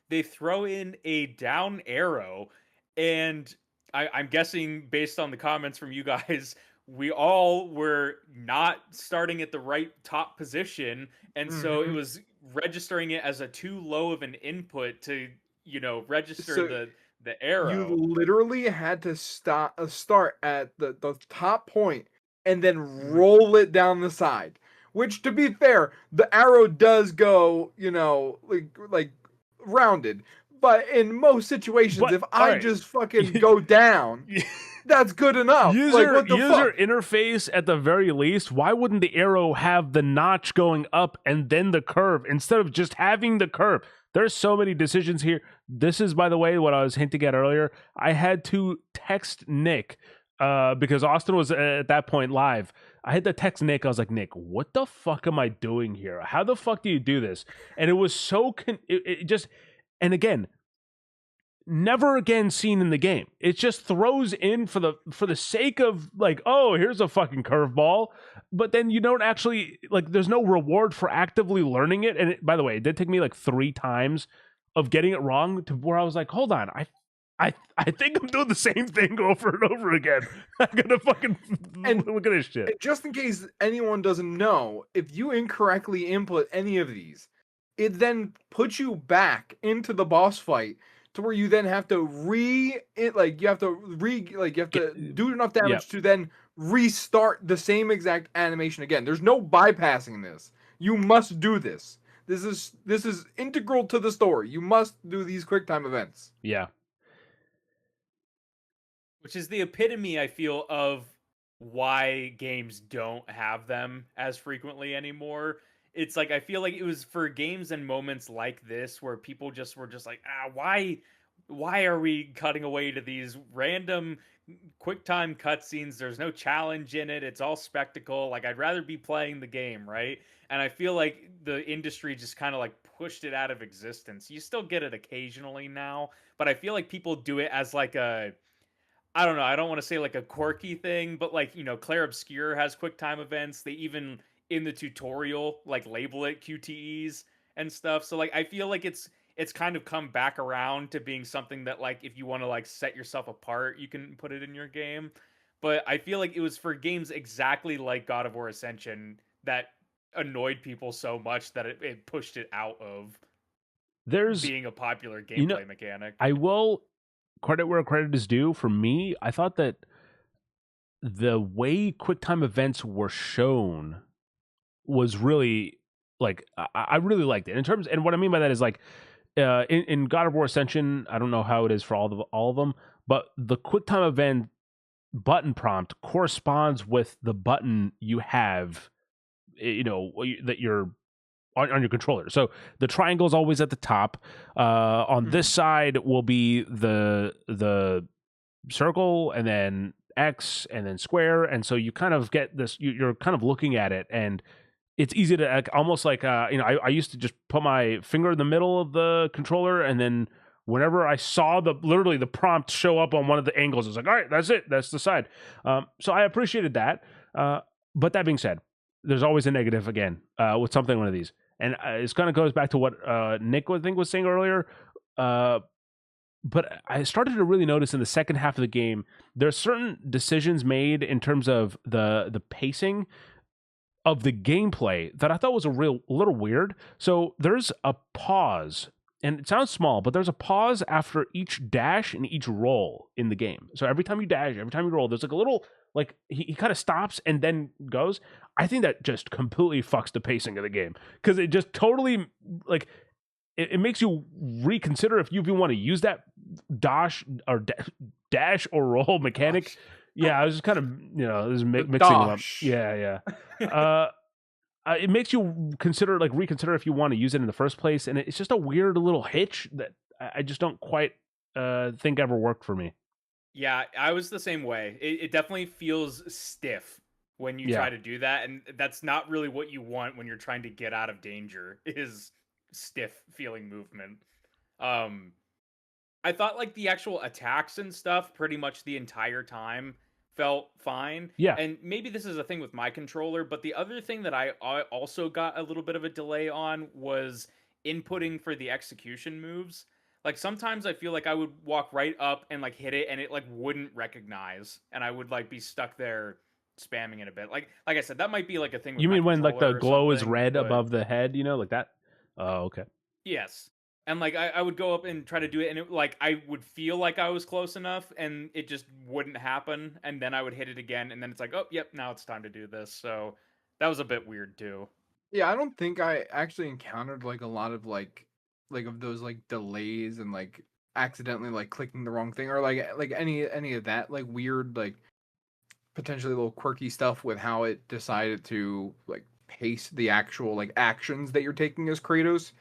they throw in a down arrow. And I'm guessing, based on the comments from you guys, we all were not starting at the right top position. And so it was registering it as a too low of an input to, register the arrow. You literally had to start at the top point and then roll it down the side. Which, to be fair, the arrow does go, like rounded. But in most situations, if I just fucking go down, That's good enough. Like, what the user fuck? interface at the very least. Why wouldn't the arrow have the notch going up and then the curve instead of just having the curve? There's so many decisions here. This is, by the way, what I was hinting at earlier. I had to text Nick because Austin was at that point live. I had to text Nick. I was like, Nick, what the fuck am I doing here? How the fuck do you do this? And it was so it just, and again, never again seen in the game. It just throws in for the sake of like, oh, here's a fucking curveball, but then you don't actually like. There's no reward for actively learning it. And by the way, it did take me like 3 times of getting it wrong to where I was like, hold on, I think I'm doing the same thing over and over again. I'm gonna fucking look at this shit. Just in case anyone doesn't know, if you incorrectly input any of these, it then puts you back into the boss fight to where you then have to you have to do enough damage to then restart the same exact animation again. There's no bypassing this. You must do this. This is integral to the story. You must do these quick time events. Yeah. Which is the epitome, I feel, of why games don't have them as frequently anymore. It's like I feel like it was for games and moments like this where people just were just like, why are we cutting away to these random quick time cutscenes? There's no challenge in it. It's all spectacle. Like I'd rather be playing the game, right? And I feel like the industry just kind of like pushed it out of existence. You still get it occasionally now, but I feel like people do it as like I don't know. I don't want to say like a quirky thing, but like, Claire Obscure has quick time events. They even in the tutorial like label it QTEs and stuff. So like I feel like it's kind of come back around to being something that like if you want to like set yourself apart, you can put it in your game. But I feel like it was for games exactly like God of War Ascension that annoyed people so much that it pushed it out of being a popular gameplay mechanic. I will credit where credit is due. For me, I thought that the way QuickTime events were shown was really like I really liked it in terms. And what I mean by that is like in God of War Ascension, I don't know how it is for all of them, but the QuickTime event button prompt corresponds with the button you have, that you're on your controller. So the triangle is always at the top. On this side will be the circle, and then X, and then square. And so you kind of get this. You're kind of looking at it, and it's easy to almost like I used to just put my finger in the middle of the controller, and then whenever I saw literally the prompt show up on one of the angles, it's like, all right, that's it, that's the side. So I appreciated that. But that being said, there's always a negative again with something one of these. And it kind of goes back to what Nick, I think, was saying earlier. But I started to really notice in the second half of the game, there's certain decisions made in terms of the pacing of the gameplay that I thought was a little weird. So there's a pause, and it sounds small, but there's a pause after each dash and each roll in the game. So every time you dash, every time you roll, there's like a little, like he kind of stops and then goes. I think that just completely fucks the pacing of the game because it just totally like it makes you reconsider if you even want to use that dash or roll mechanic. Gosh. Yeah, I was just kind of mixing them up. Yeah. It makes you reconsider if you want to use it in the first place, and it's just a weird little hitch that I just don't quite think ever worked for me. Yeah, I was the same way. It definitely feels stiff when you try to do that, and that's not really what you want when you're trying to get out of danger, is stiff feeling movement. I thought like the actual attacks and stuff pretty much the entire time felt fine. Yeah. And maybe this is a thing with my controller, but the other thing that I also got a little bit of a delay on was inputting for the execution moves. Like sometimes I feel like I would walk right up and like hit it and it like wouldn't recognize, and I would like be stuck there spamming it a bit. Like I said, that might be like a thing with You my mean when like the controller or glow is something, red but above the head, like that? Oh, okay. yes. And like I would go up and try to do it, and it like I would feel like I was close enough, and it just wouldn't happen. And then I would hit it again, and then it's like, oh, yep, now it's time to do this. So that was a bit weird too. Yeah, I don't think I actually encountered like a lot of like of those like delays and like accidentally like clicking the wrong thing, or like any of that like weird like potentially a little quirky stuff with how it decided to like pace the actual like actions that you're taking as Kratos.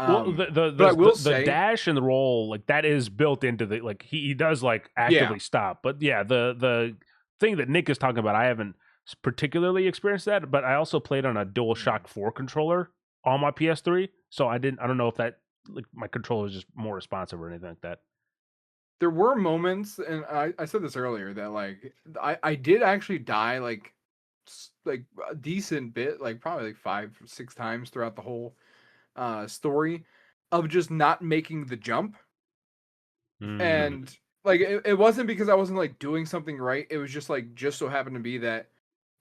Well, But I will the say, dash and the roll, like that is built into the, like he does like yeah, actively stop. But yeah, the thing that Nick is talking about, I haven't particularly experienced that, but I also played on a DualShock 4 controller on my PS3, so I don't know if that, like, my controller is just more responsive or anything like that. there were moments, and I said this earlier that like I did actually die like a decent bit, like probably like 5 or 6 times throughout the whole story of just not making the jump. Mm. And like it wasn't because I wasn't like doing something right. It was just like just so happened to be that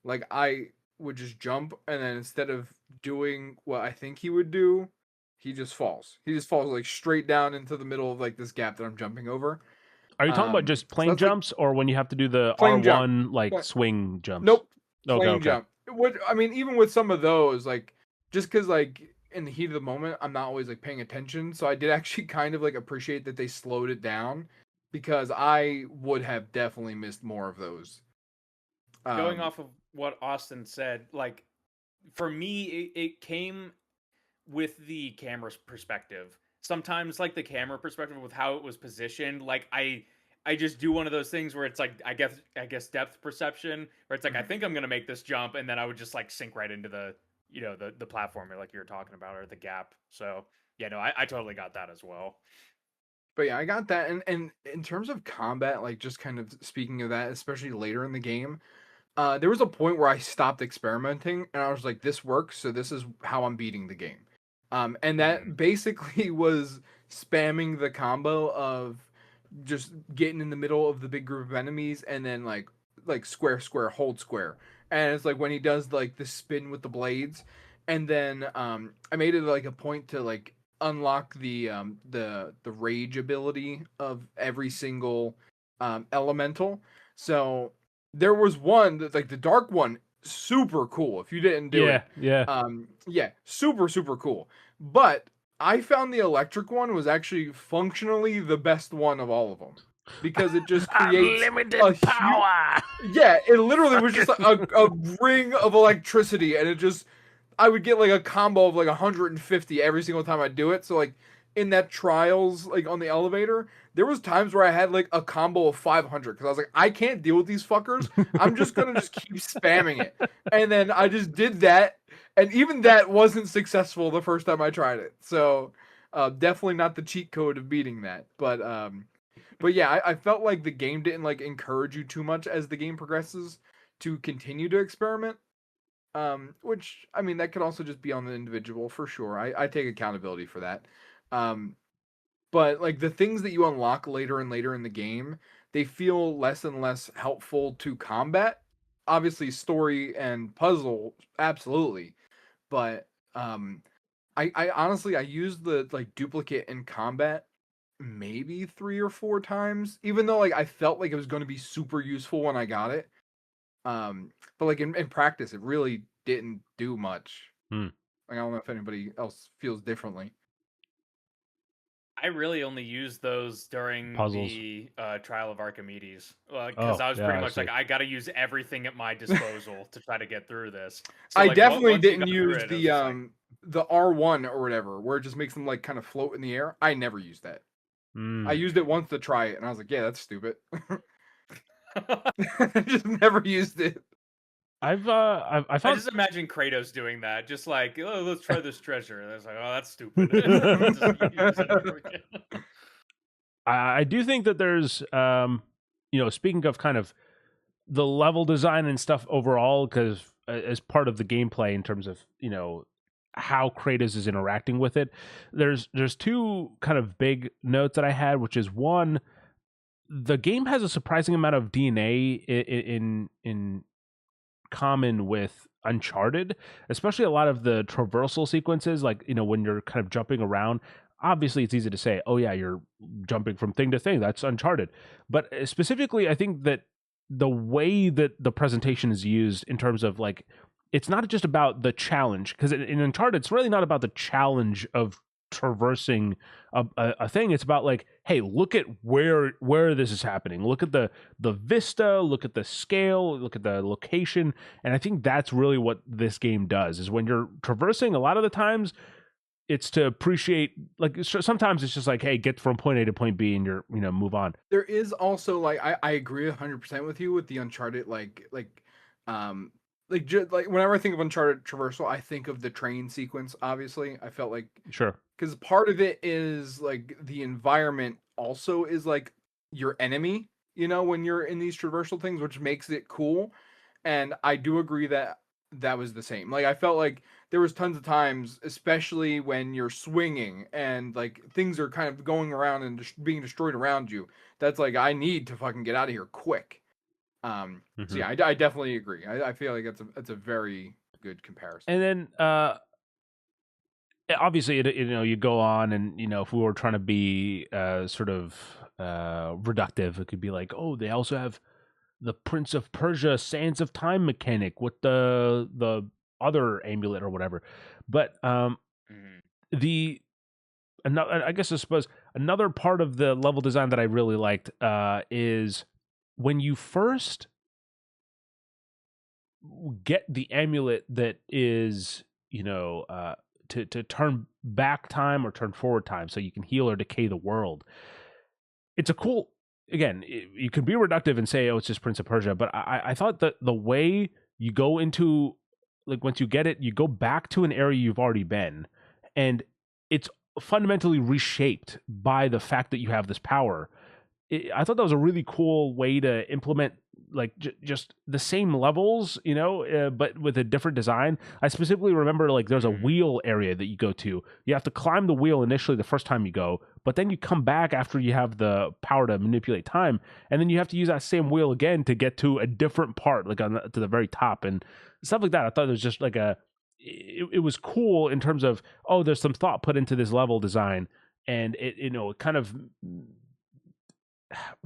like I would just jump, and then instead of doing what I think he would do, he just falls. He just falls like straight down into the middle of like this gap that I'm jumping over. Are you talking about just So plane that's like jumps, or when you have to do the plane jump. R1 like Pla- swing jumps? Nope, Okay, plane okay. jump. What I mean, even with some of those, like just because like in the heat of the moment, I'm not always like paying attention. So I did actually kind of like appreciate that they slowed it down because I would have definitely missed more of those. Going Um, off of what Austin said, like for me, it came with the camera's perspective. Sometimes like the camera perspective with how it was positioned, like I just do one of those things where it's like I guess depth perception, where it's like I mhm. think I'm gonna make this jump, and then I would just like sink right into the the platform like you were talking about, or the gap. So yeah, no, I totally got that as well. But yeah, I got that. And in terms of combat, like just kind of speaking of that, especially later in the game, there was a point where I stopped experimenting and I was like, this works, so this is how I'm beating the game. And Hmm. that basically was spamming the combo of just getting in the middle of the big group of enemies and then like square square hold square. And it's like when he does like the spin with the blades, and then I made it like a point to like unlock the rage ability of every single elemental. So there was one that like the dark one, super cool. If you didn't do Yeah, it, yeah. yeah, super cool. But I found the electric one was actually functionally the best one of all of them because it just creates a Unlimited huge. power. Yeah, it literally was just Fucking a ring of electricity, and it just I would get like a combo of like 150 every single time I do it. So like in that trials like on the elevator, there was times where I had like a combo of 500 because I was like, I can't deal with these fuckers. I'm just gonna just keep spamming it, and then I just did that, and even that wasn't successful the first time I tried it. So definitely not the cheat code of beating that, but yeah, I felt like the game didn't like encourage you too much as the game progresses to continue to experiment. Which I mean that could also just be on the individual for sure. I take accountability for that. Um, but like the things that you unlock later and later in the game, they feel less and less helpful to combat. Obviously, story and puzzle, absolutely. But I honestly I used the like duplicate in combat maybe 3 or 4 times, even though like I felt like it was going to be super useful when I got it. But like in practice, it really didn't do much. Hmm. Like I don't know if anybody else feels differently. I really only used those during puzzles. the Trial of Archimedes, because Oh, I was yeah, pretty I much like, see. I got to use everything at my disposal to try to get through this. So I like, definitely once you didn't got through use it, it was just like, the R1 or whatever, where it just makes them like kind of float in the air. I never used that. I Mm. used it once to try it, and I was like, yeah, that's stupid. I just never used it. I I found just imagine Kratos doing that, just like, oh, let's try this treasure. And it's like, oh, that's stupid. Just use it over again. I do think that there's speaking of kind of the level design and stuff overall, because as part of the gameplay in terms of how Kratos is interacting with it, there's two kind of big notes that I had, which is one, the game has a surprising amount of DNA in common with Uncharted, especially a lot of the traversal sequences, like when you're kind of jumping around. Obviously, it's easy to say, "Oh yeah, you're jumping from thing to thing." That's Uncharted, but specifically, I think that the way that the presentation is used in terms of like, it's not just about the challenge, because in Uncharted, it's really not about the challenge of traversing a thing. It's about like, hey, look at where this is happening. Look at the vista, look at the scale, look at the location. And I think that's really what this game does, is when you're traversing, a lot of the times it's to appreciate, like sometimes it's just like, hey, get from point A to point B and you're, move on. There is also like I agree 100% with you with the Uncharted um like whenever I think of Uncharted traversal, I think of the train sequence. Obviously, I felt like Sure. because part of it is like the environment also is like your enemy, when you're in these traversal things, which makes it cool. And I do agree that that was the same. Like I felt like there was tons of times, especially when you're swinging and like things are kind of going around and being destroyed around you. That's like I need to fucking get out of here quick. So yeah, I definitely agree. I feel like that's a very good comparison. And then obviously, you go on and, if we were trying to be sort of reductive, it could be like, oh, they also have the Prince of Persia Sands of Time mechanic with the other amulet or whatever. But the another, I suppose another part of the level design that I really liked is when you first get the amulet that is, to turn back time or turn forward time so you can heal or decay the world. It's a cool, again, you could be reductive and say, oh, it's just Prince of Persia, but I thought that the way you go into, like, once you get it, you go back to an area you've already been, and it's fundamentally reshaped by the fact that you have this power. I thought that was a really cool way to implement, like, just the same levels, but with a different design. I specifically remember, like, there's a wheel area that you go to. You have to climb the wheel initially the first time you go, but then you come back after you have the power to manipulate time, and then you have to use that same wheel again to get to a different part, like to the very top and stuff like that. I thought it was just like it was cool in terms of, oh, there's some thought put into this level design, and it kind of,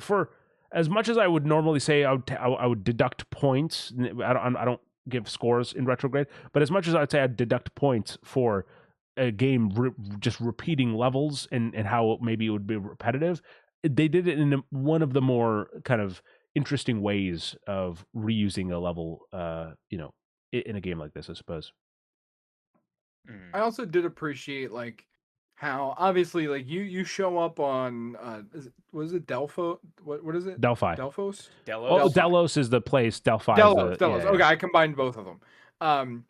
for as much as I would normally say I would deduct points. I don't give scores in retrograde, but as much as I'd say I'd deduct points for a game just repeating levels and how maybe it would be repetitive, they did it in one of the more kind of interesting ways of reusing a level, in a game like this, I suppose. I also did appreciate like how obviously like you show up on was it Delpho? What is it? Delphi. Delphos? Delos. Oh, Delos is the place. Delphi. Delos. Yeah, Okay, I combined both of them.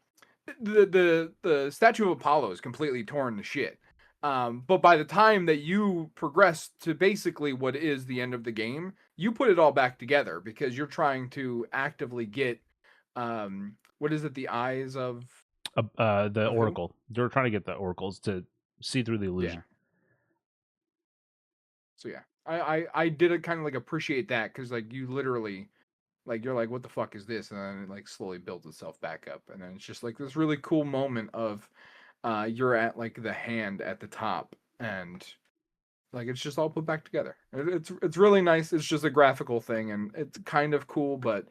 The statue of Apollo is completely torn to shit. But by the time that you progress to basically what is the end of the game, you put it all back together because you're trying to actively get what is it? The eyes of the who? Oracle. They're trying to get the oracles to see through the illusion. So yeah, I did kind of like appreciate that because like you literally like you're like what the fuck is this, and then it like slowly builds itself back up, and then it's just like this really cool moment of you're at like the hand at the top, and like it's just all put back together. It's really nice. It's just a graphical thing, and it's kind of cool, but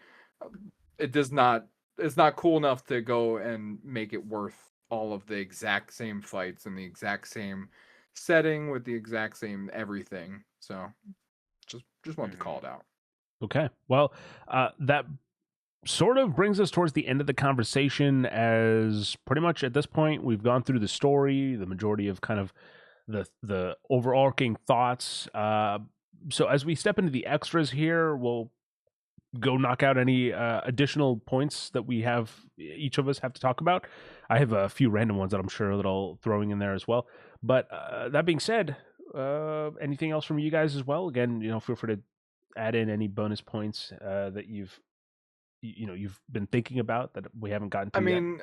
it does not. It's not cool enough to go and make it worth all of the exact same fights and the exact same setting with the exact same everything. So just wanted to call it out. Okay. Well, that sort of brings us towards the end of the conversation, as pretty much at this point we've gone through the story, the majority of kind of the overarching thoughts. So as we step into the extras here, we'll go knock out any additional points that we have, each of us have to talk about. I have a few random ones that I'm sure that I'll throwing in there as well. But that being said, anything else from you guys as well? Again, feel free to add in any bonus points that you've been thinking about that we haven't gotten to I yet. mean,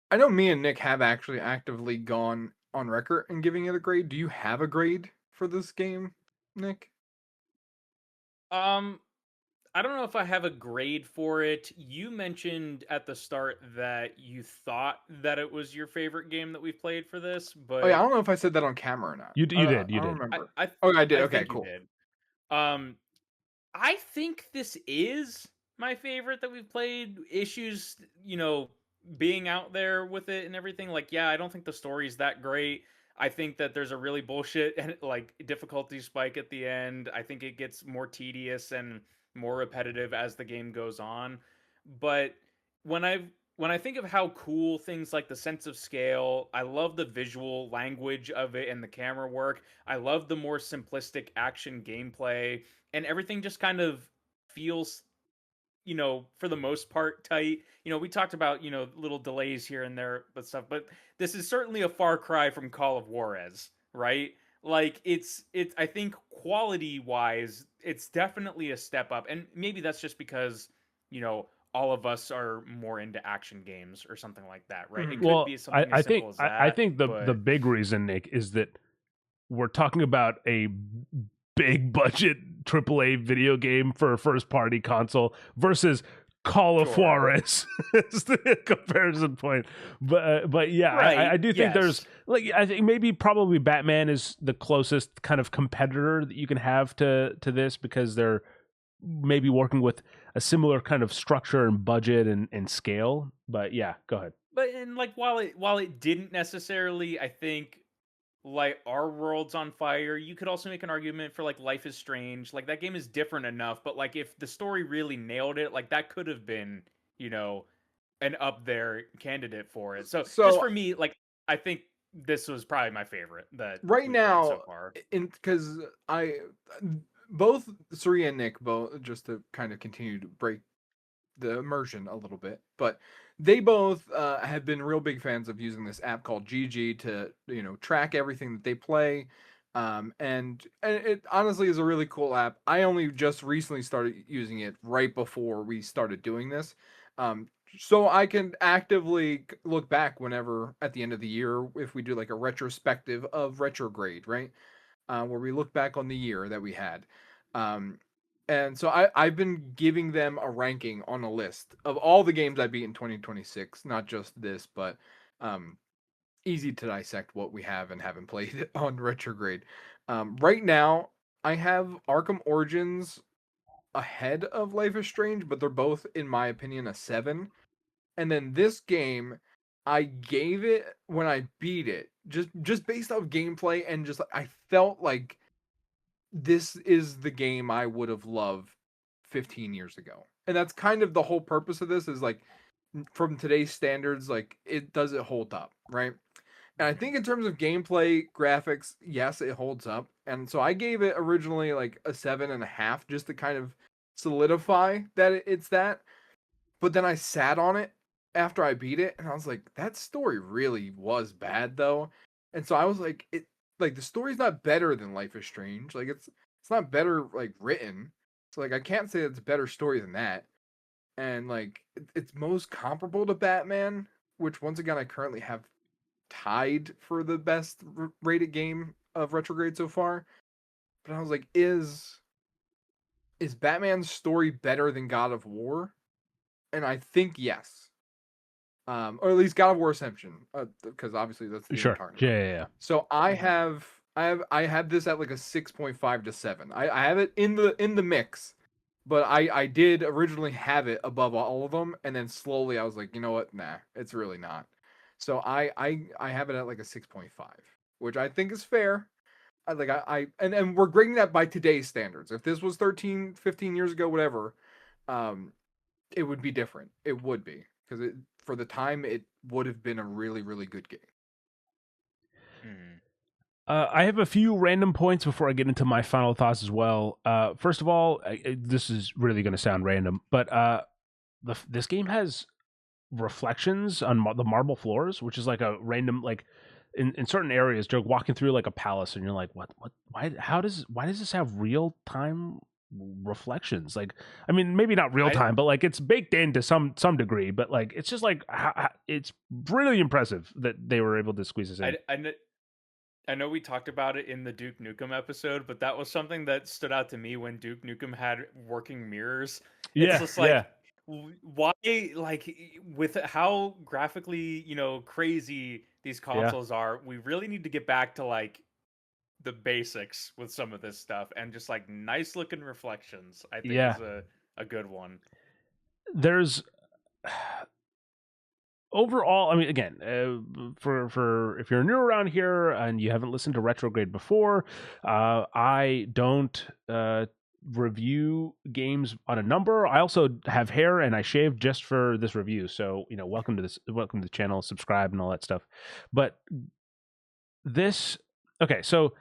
I know me and Nick have actually actively gone on record and giving it a grade. Do you have a grade for this game, Nick? I don't know if I have a grade for it. You mentioned at the start that you thought that it was your favorite game that we've played for this, but Oh yeah, I don't know if I said that on camera or not. You did. I You don't did. remember. I Oh, I did. I Okay, think you cool. did. I think this is my favorite that we've played. Issues, being out there with it and everything. Like, yeah, I don't think the story's that great. I think that there's a really bullshit and like difficulty spike at the end. I think it gets more tedious and more repetitive as the game goes on. But when I when I think of how cool things like the sense of scale, I love the visual language of it and the camera work. I love the more simplistic action gameplay, and everything just kind of feels, for the most part, tight. We talked about, little delays here and there, but stuff, but this is certainly a far cry from Call of Juarez, right? Like I think quality wise, it's definitely a step up. And maybe that's just because, all of us are more into action games or something like that, right? It Mhm. could Well, be something as simple as I that, think the but big reason, Nick, is that we're talking about a big budget AAA video game for a first party console versus Call of sure. Juarez is the comparison point. But yeah, I Right. do think there's Yes. like I think maybe probably Batman is the closest kind of competitor that you can have to this because they're maybe working with a similar kind of structure and budget and scale. But yeah, go ahead. But and like while it didn't necessarily, I think, like Our World's on Fire, you could also make an argument for like Life is Strange. Like that game is different enough, but like if the story really nailed it, like that could have been, you know, an up there candidate for it. So just So for me, like I think this was probably my favorite that right we played so now, far. in because I both Suri and Nick, both, just to kind of continue to break the immersion a little bit, but they both have been real big fans of using this app called GG to track everything that they play. And it honestly is a really cool app. I only just recently started using it right before we started doing this. Um, so I can actively look back whenever at the end of the year if we do like a retrospective of retrograde, right? Where we look back on the year that we had. Um, and so I've been giving them a ranking on a list of all the games I beat in 2026, not just this, but um, easy to dissect what we have and haven't played on retrograde. Right now, I have Arkham Origins ahead of Life is Strange, but they're both, in my opinion, a 7. And then this game, I gave it when I beat it, just based off gameplay and just I felt like this is the game I would have loved 15 years ago. And that's kind of the whole purpose of this is like from today's standards, like it hold up, right? And I Mhm. think in terms of gameplay, graphics, yes, it holds up. And so I gave it originally like a 7.5 just to kind of solidify that it's that. But then I sat on it after I beat it and I was like, that story really was bad though. And so I was like, the story's not better than Life is Strange. Like it's not better like written. So like I can't say it's a better story than that. And like it's most comparable to Batman, which once again I currently have tied for the best rated game of retrograde so far. But I was like, is Batman's story better than God of War? And I think yes. Or at least God of War Ascension, because obviously that's the game we're Sure. talking Yeah, about. yeah, yeah. So I have this at like a 6.5 to 7. I have it in the mix, but I did originally have it above all of them, and then slowly I was like, you know what, nah, it's really not. So I have it at like a 6.5, which I think is fair. And we're grading that by today's standards. If this was 13, 15 years ago, whatever, um, it would be different. It would be because for the time it would have been a really really good game. Mhm. I have a few random points before I get into my final thoughts as well. First of all, this is really going to sound random, but this game has reflections on the marble floors, which is like a random like in certain areas. You're walking through like a palace, and you're like, what? Why does this have real time reflections? Like, I mean, maybe not real I time, but like it's baked in to some degree. But like, it's just like it's really impressive that they were able to squeeze this in. I know we talked about it in the Duke Nukem episode, but that was something that stood out to me when Duke Nukem had working mirrors. It's Yeah, just yeah, like, why, like, with how graphically, crazy these yeah. consoles are, we really need to get back to like the basics with some of this stuff and just like nice looking reflections, I think Yeah, is a good one. there's overall, I mean, again, for if you're new around here and you haven't listened to Retrograde before, I don't review games on a number. I also have hair and I shave just for this review. So, welcome to the channel, subscribe and all that stuff. But okay, so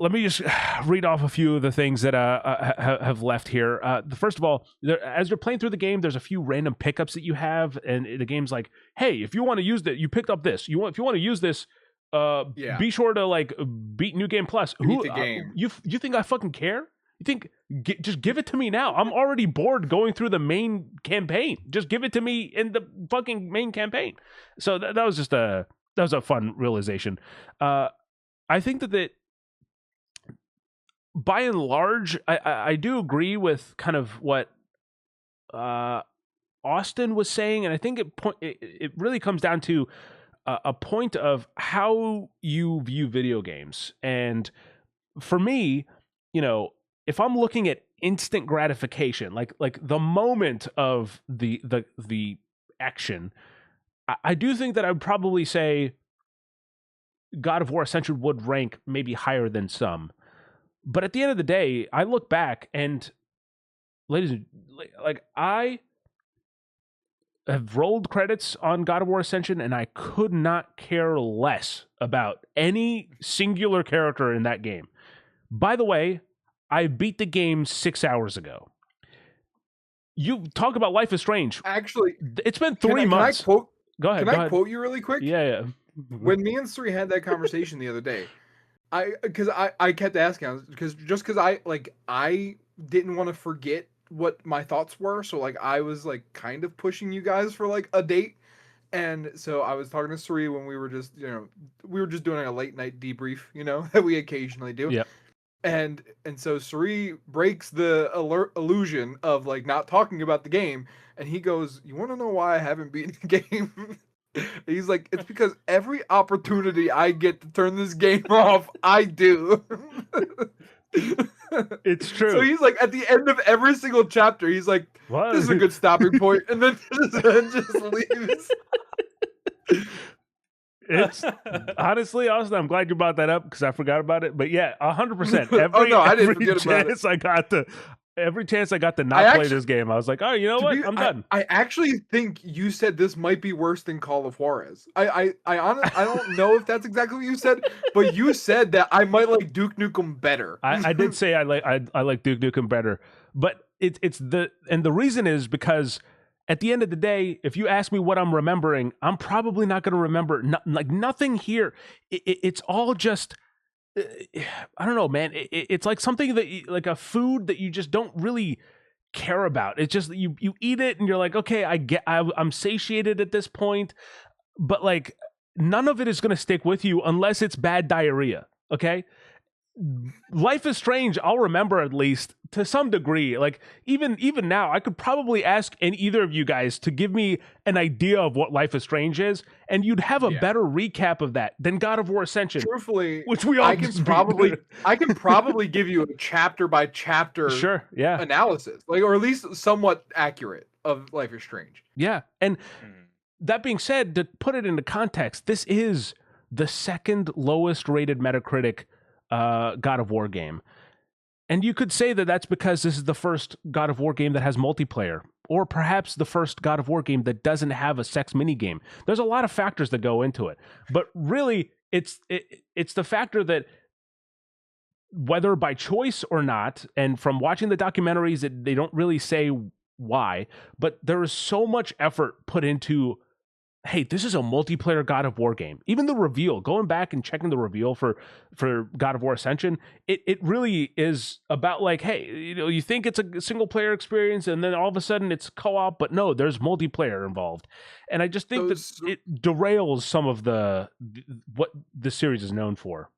let me just read off a few of the things that have left here. First of all, as you're playing through the game, there's a few random pickups that you have, and the game's like, "Hey, if you want to use that, you picked up this. If you want to use this, be sure to beat New Game Plus." Beat the game. You think I fucking care? You think just give it to me now? I'm already bored going through the main campaign. Just give it to me in the fucking main campaign. So that was just that was a fun realization. I think that by and large, I do agree with kind of what Austin was saying, and I think it really comes down to a point of how you view video games. And for me, if I'm looking at instant gratification, like the moment of the action, I do think that I would probably say God of War Ascension would rank maybe higher than some. But at the end of the day, I look back and, ladies, I have rolled credits on God of War Ascension, and I could not care less about any singular character in that game. By the way, I beat the game 6 hours ago. You talk about Life is Strange. Actually, it's been 3 months. Go ahead. Can I quote you really quick? Yeah. When me and Sri had that conversation the other day, I kept asking because I didn't want to forget what my thoughts were, so I was kind of pushing you guys for a date, and so I was talking to Sri when we were just doing a late night debrief, that we occasionally do. Yeah. And so Sri breaks the illusion of not talking about the game, and he goes, "You want to know why I haven't beaten the game?" He's like, "It's because every opportunity I get to turn this game off, I do." It's true. So he's at the end of every single chapter, he's like, "This is a good stopping point," and then just leaves. It's honestly, Austin, I'm glad you brought that up because I forgot about it. But yeah, 100%. I didn't forget about it. Every chance I got to not play this game, I was like, "Oh, you know what? I'm done." I actually think you said this might be worse than Call of Juarez. I don't know if that's exactly what you said, but you said that I might like Duke Nukem better. I did say I like Duke Nukem better, but the reason is because at the end of the day, if you ask me what I'm remembering, I'm probably not going to remember nothing here. It's all just. I don't know, man. It's like something that like a food that you just don't really care about. It's just that you eat it and you're like, okay, I'm satiated at this point, but none of it is going to stick with you unless it's bad diarrhea. Okay. Life is Strange, I'll remember at least to some degree. Even now, I could probably ask either of you guys to give me an idea of what Life is Strange is, and you'd have a better recap of that than God of War Ascension. Truthfully, which we all I can probably give you a chapter by chapter analysis, or at least somewhat accurate of Life is Strange. Yeah, and that being said, to put it into context, this is the second lowest rated Metacritic God of War game. And you could say that that's because this is the first God of War game that has multiplayer, or perhaps the first God of War game that doesn't have a sex minigame. There's a lot of factors that go into it. But really, it's the factor that whether by choice or not, and from watching the documentaries, they don't really say why, but there is so much effort put into, hey, this is a multiplayer God of War game. Even the reveal, going back and checking the reveal for God of War Ascension, it really is about hey, you think it's a single player experience and then all of a sudden it's co-op, but no, there's multiplayer involved. And I just think that it derails some of what the series is known for.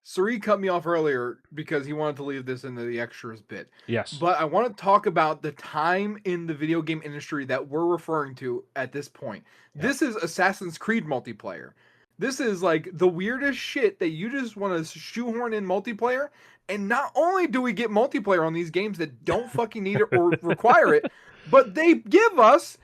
Suri cut me off earlier because he wanted to leave this into the extras bit. Yes. But I want to talk about the time in the video game industry that we're referring to at this point. Yeah. This is Assassin's Creed multiplayer. This is the weirdest shit that you just want to shoehorn in multiplayer. And not only do we get multiplayer on these games that don't fucking need it or require it, but they give us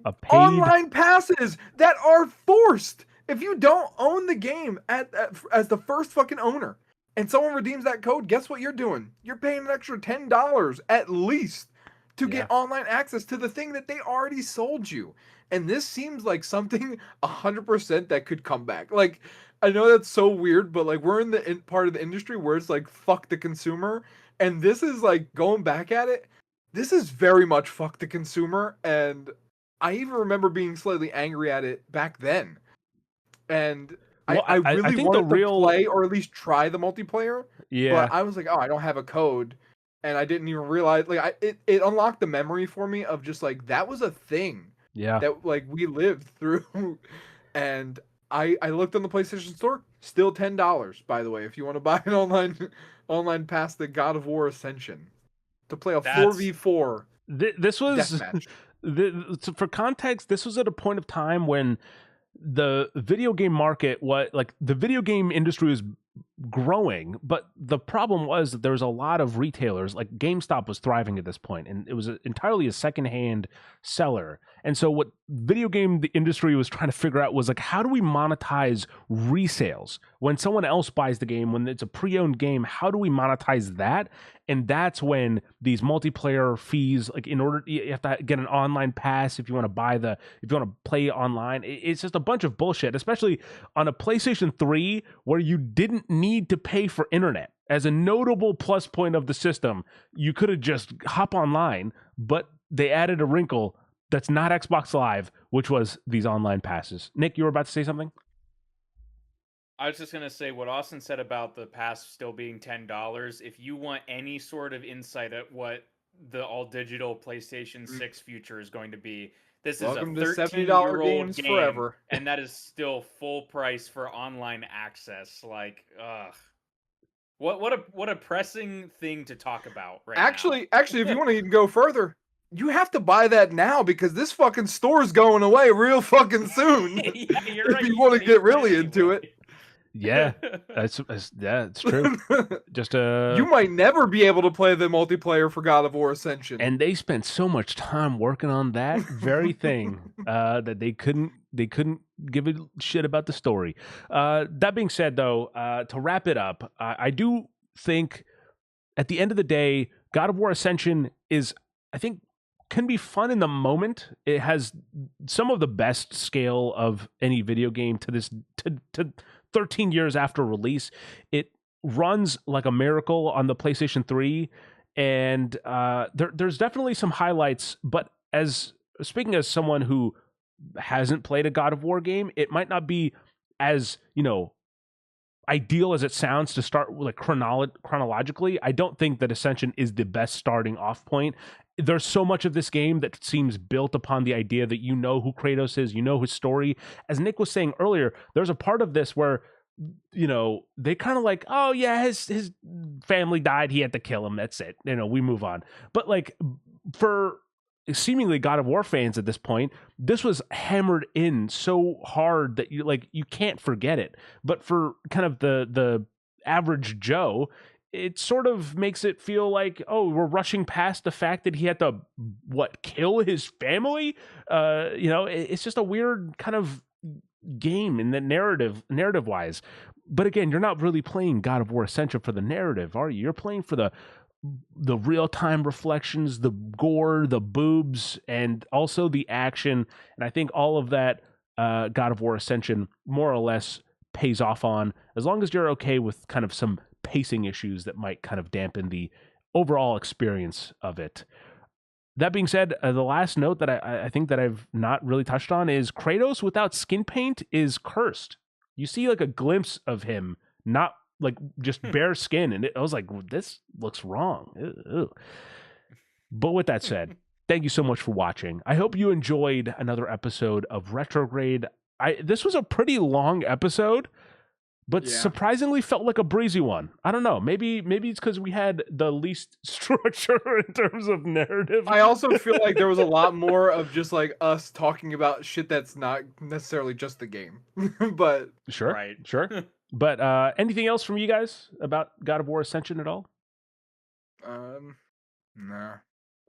A paid online passes that are forced. If you don't own the game as the first fucking owner, and someone redeems that code, guess what you're doing? You're paying an extra $10 at least to get online access to the thing that they already sold you. And this seems like something 100% that could come back. Like, I know that's so weird, but like we're in the part of the industry where it's like fuck the consumer, and this is like going back at it. This is very much fuck the consumer, and I even remember being slightly angry at it back then. And Well, I I really think the wanted to real play or at least try the multiplayer, yeah. but I was like, oh, I don't have a code, and I didn't even realize. Like, it unlocked the memory for me of just like that was a thing Yeah. that like we lived through, and I looked on the PlayStation Store, still $10, by the way, if you want to buy an online pass the God of War Ascension to play a 4v4 This was deathmatch. for context, this was at a point of time when the video game market, the video game industry was growing, but the problem was that there was a lot of retailers, like GameStop was thriving at this point, and it was entirely a secondhand seller. And so what the industry was trying to figure out was like, how do we monetize resales when someone else buys the game, when it's a pre-owned game? How do we monetize that? And that's when these multiplayer fees, like you have to get an online pass if you want to play online. It's just a bunch of bullshit, especially on a PlayStation 3 where you didn't need to pay for internet. As a notable plus point of the system, you could have just hop online, but they added a wrinkle that's not Xbox Live, which was these online passes. Nick, you were about to say something? I was just going to say what Austin said about the pass still being $10. If you want any sort of insight at what the all-digital PlayStation 6 future is going to be, this Welcome is a to $70 13-year-old games game, forever. and that is still full price for online access. Like, ugh. What a pressing thing to talk about right now. Actually, if you want to even go further, you have to buy that now because this fucking store's going away real fucking soon. Yeah, you're if right. you want to get really into it. Yeah, it's true. Just you might never be able to play the multiplayer for God of War Ascension. And they spent so much time working on that very thing that they couldn't give a shit about the story. That being said, though, to wrap it up, I do think at the end of the day, God of War Ascension can be fun in the moment. It has some of the best scale of any video game to 13 years after release. It runs like a miracle on the PlayStation 3, and there's definitely some highlights. But speaking as someone who hasn't played a God of War game, it might not be as ideal as it sounds to start like chronologically. I don't think that Ascension is the best starting off point. There's so much of this game that seems built upon the idea that you know who Kratos is, you know his story. As Nick was saying earlier, there's a part of this where they kind of like, oh yeah, his family died, he had to kill him, that's it, we move on. But like for seemingly God of War fans at this point, this was hammered in so hard that you can't forget it. But for kind of the average Joe, it sort of makes it feel like, oh, we're rushing past the fact that he had to kill his family. It's just a weird kind of game in the narrative wise. But again, you're not really playing God of War Ascension for the narrative, are you? You're playing for the real-time reflections, the gore, the boobs, and also the action. And I think all of that God of War Ascension more or less pays off on, as long as you're okay with kind of some pacing issues that might kind of dampen the overall experience of it. That being said, the last note that I think that I've not really touched on is Kratos without skin paint is cursed. You see like a glimpse of him, not like just bare skin, and I was like, this looks wrong. Ew. But with that said, thank you so much for watching. I hope you enjoyed another episode of Retrograde. This was a pretty long episode, but surprisingly felt like a breezy one. I don't know. Maybe it's because we had the least structure in terms of narrative. I also feel like there was a lot more of just like us talking about shit that's not necessarily just the game. But sure. But anything else from you guys about God of War Ascension at all? Nah.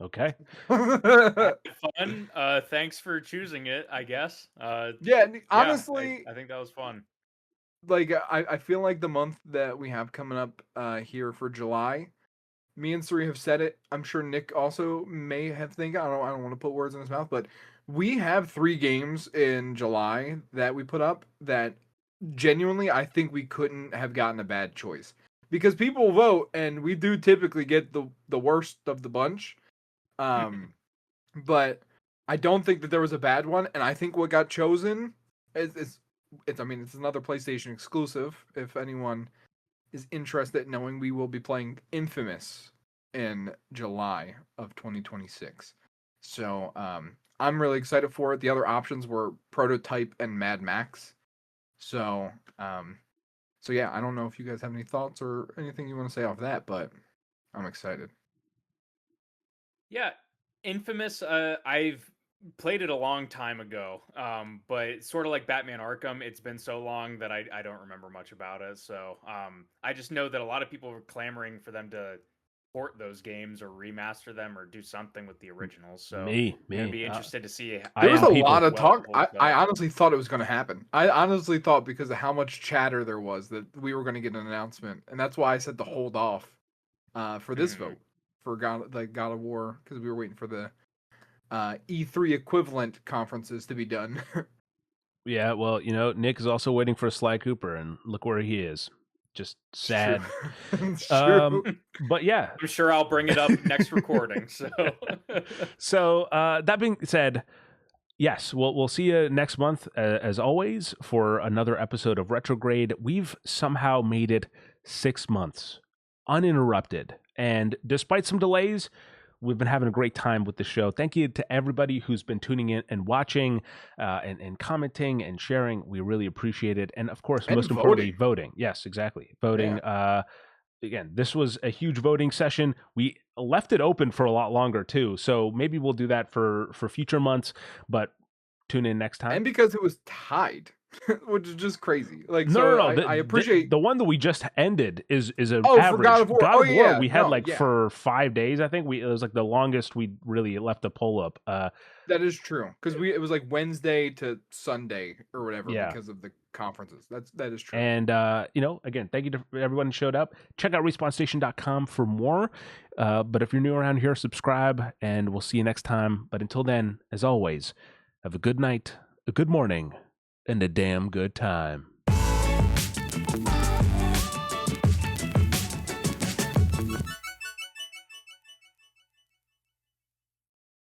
Okay. Fun. Thanks for choosing it, I guess. Yeah, Yeah, honestly, I think that was fun. like I feel like the month that we have coming up here for July, me and Suri have said it. I'm sure Nick also may have think. I don't want to put words in his mouth, but we have 3 games in July that we put up that genuinely I think we couldn't have gotten a bad choice. Because people vote and we do typically get the worst of the bunch. But I don't think that there was a bad one, and I think what got chosen is it's I mean it's another PlayStation exclusive. If anyone is interested, knowing we will be playing Infamous in July of 2026, so I'm really excited for it. The other options were Prototype and Mad Max, so so yeah, I don't know if you guys have any thoughts or anything you want to say off that, but I'm excited. Yeah, Infamous. I've played it a long time ago, but it's sort of like Batman Arkham. It's been so long that I don't remember much about it. So I just know that a lot of people were clamoring for them to port those games or remaster them or do something with the originals. So Me. I'm gonna be interested to see I There was am a people. lot of well talk. it holds I up. honestly thought it was going to happen. I honestly thought because of how much chatter there was that we were going to get an announcement, and that's why I said to hold off for this Mhm. vote for God of War because we were waiting for the E3 equivalent conferences to be done. Yeah, well, Nick is also waiting for Sly Cooper, and look where he is. Just It's true. sad. It's true. But yeah. I'm sure I'll bring it up next recording. So So that being said, yes, we'll see you next month, as always, for another episode of Retrograde. We've somehow made it 6 months uninterrupted, and despite some delays, we've been having a great time with the show. Thank you to everybody who's been tuning in and watching, and commenting and sharing. We really appreciate it, and of course, And most importantly, voting. Yes, exactly, voting. Again, this was a huge voting session. We left it open for a lot longer too, so maybe we'll do that for future months. But tune in next time. And because it was tied, which is just crazy. Like, No. I appreciate the one that we just ended is a for average. God of War. God Oh of War yeah, we had yeah. for 5 days. I think it was like the longest we really left the poll up. That is true because it was like Wednesday to Sunday or whatever because of the conferences. That is true. And again, thank you to everyone who showed up. Check out respawnstation.com for more. But if you're new around here, subscribe, and we'll see you next time. But until then, as always, have a good night, a good morning, and a damn good time.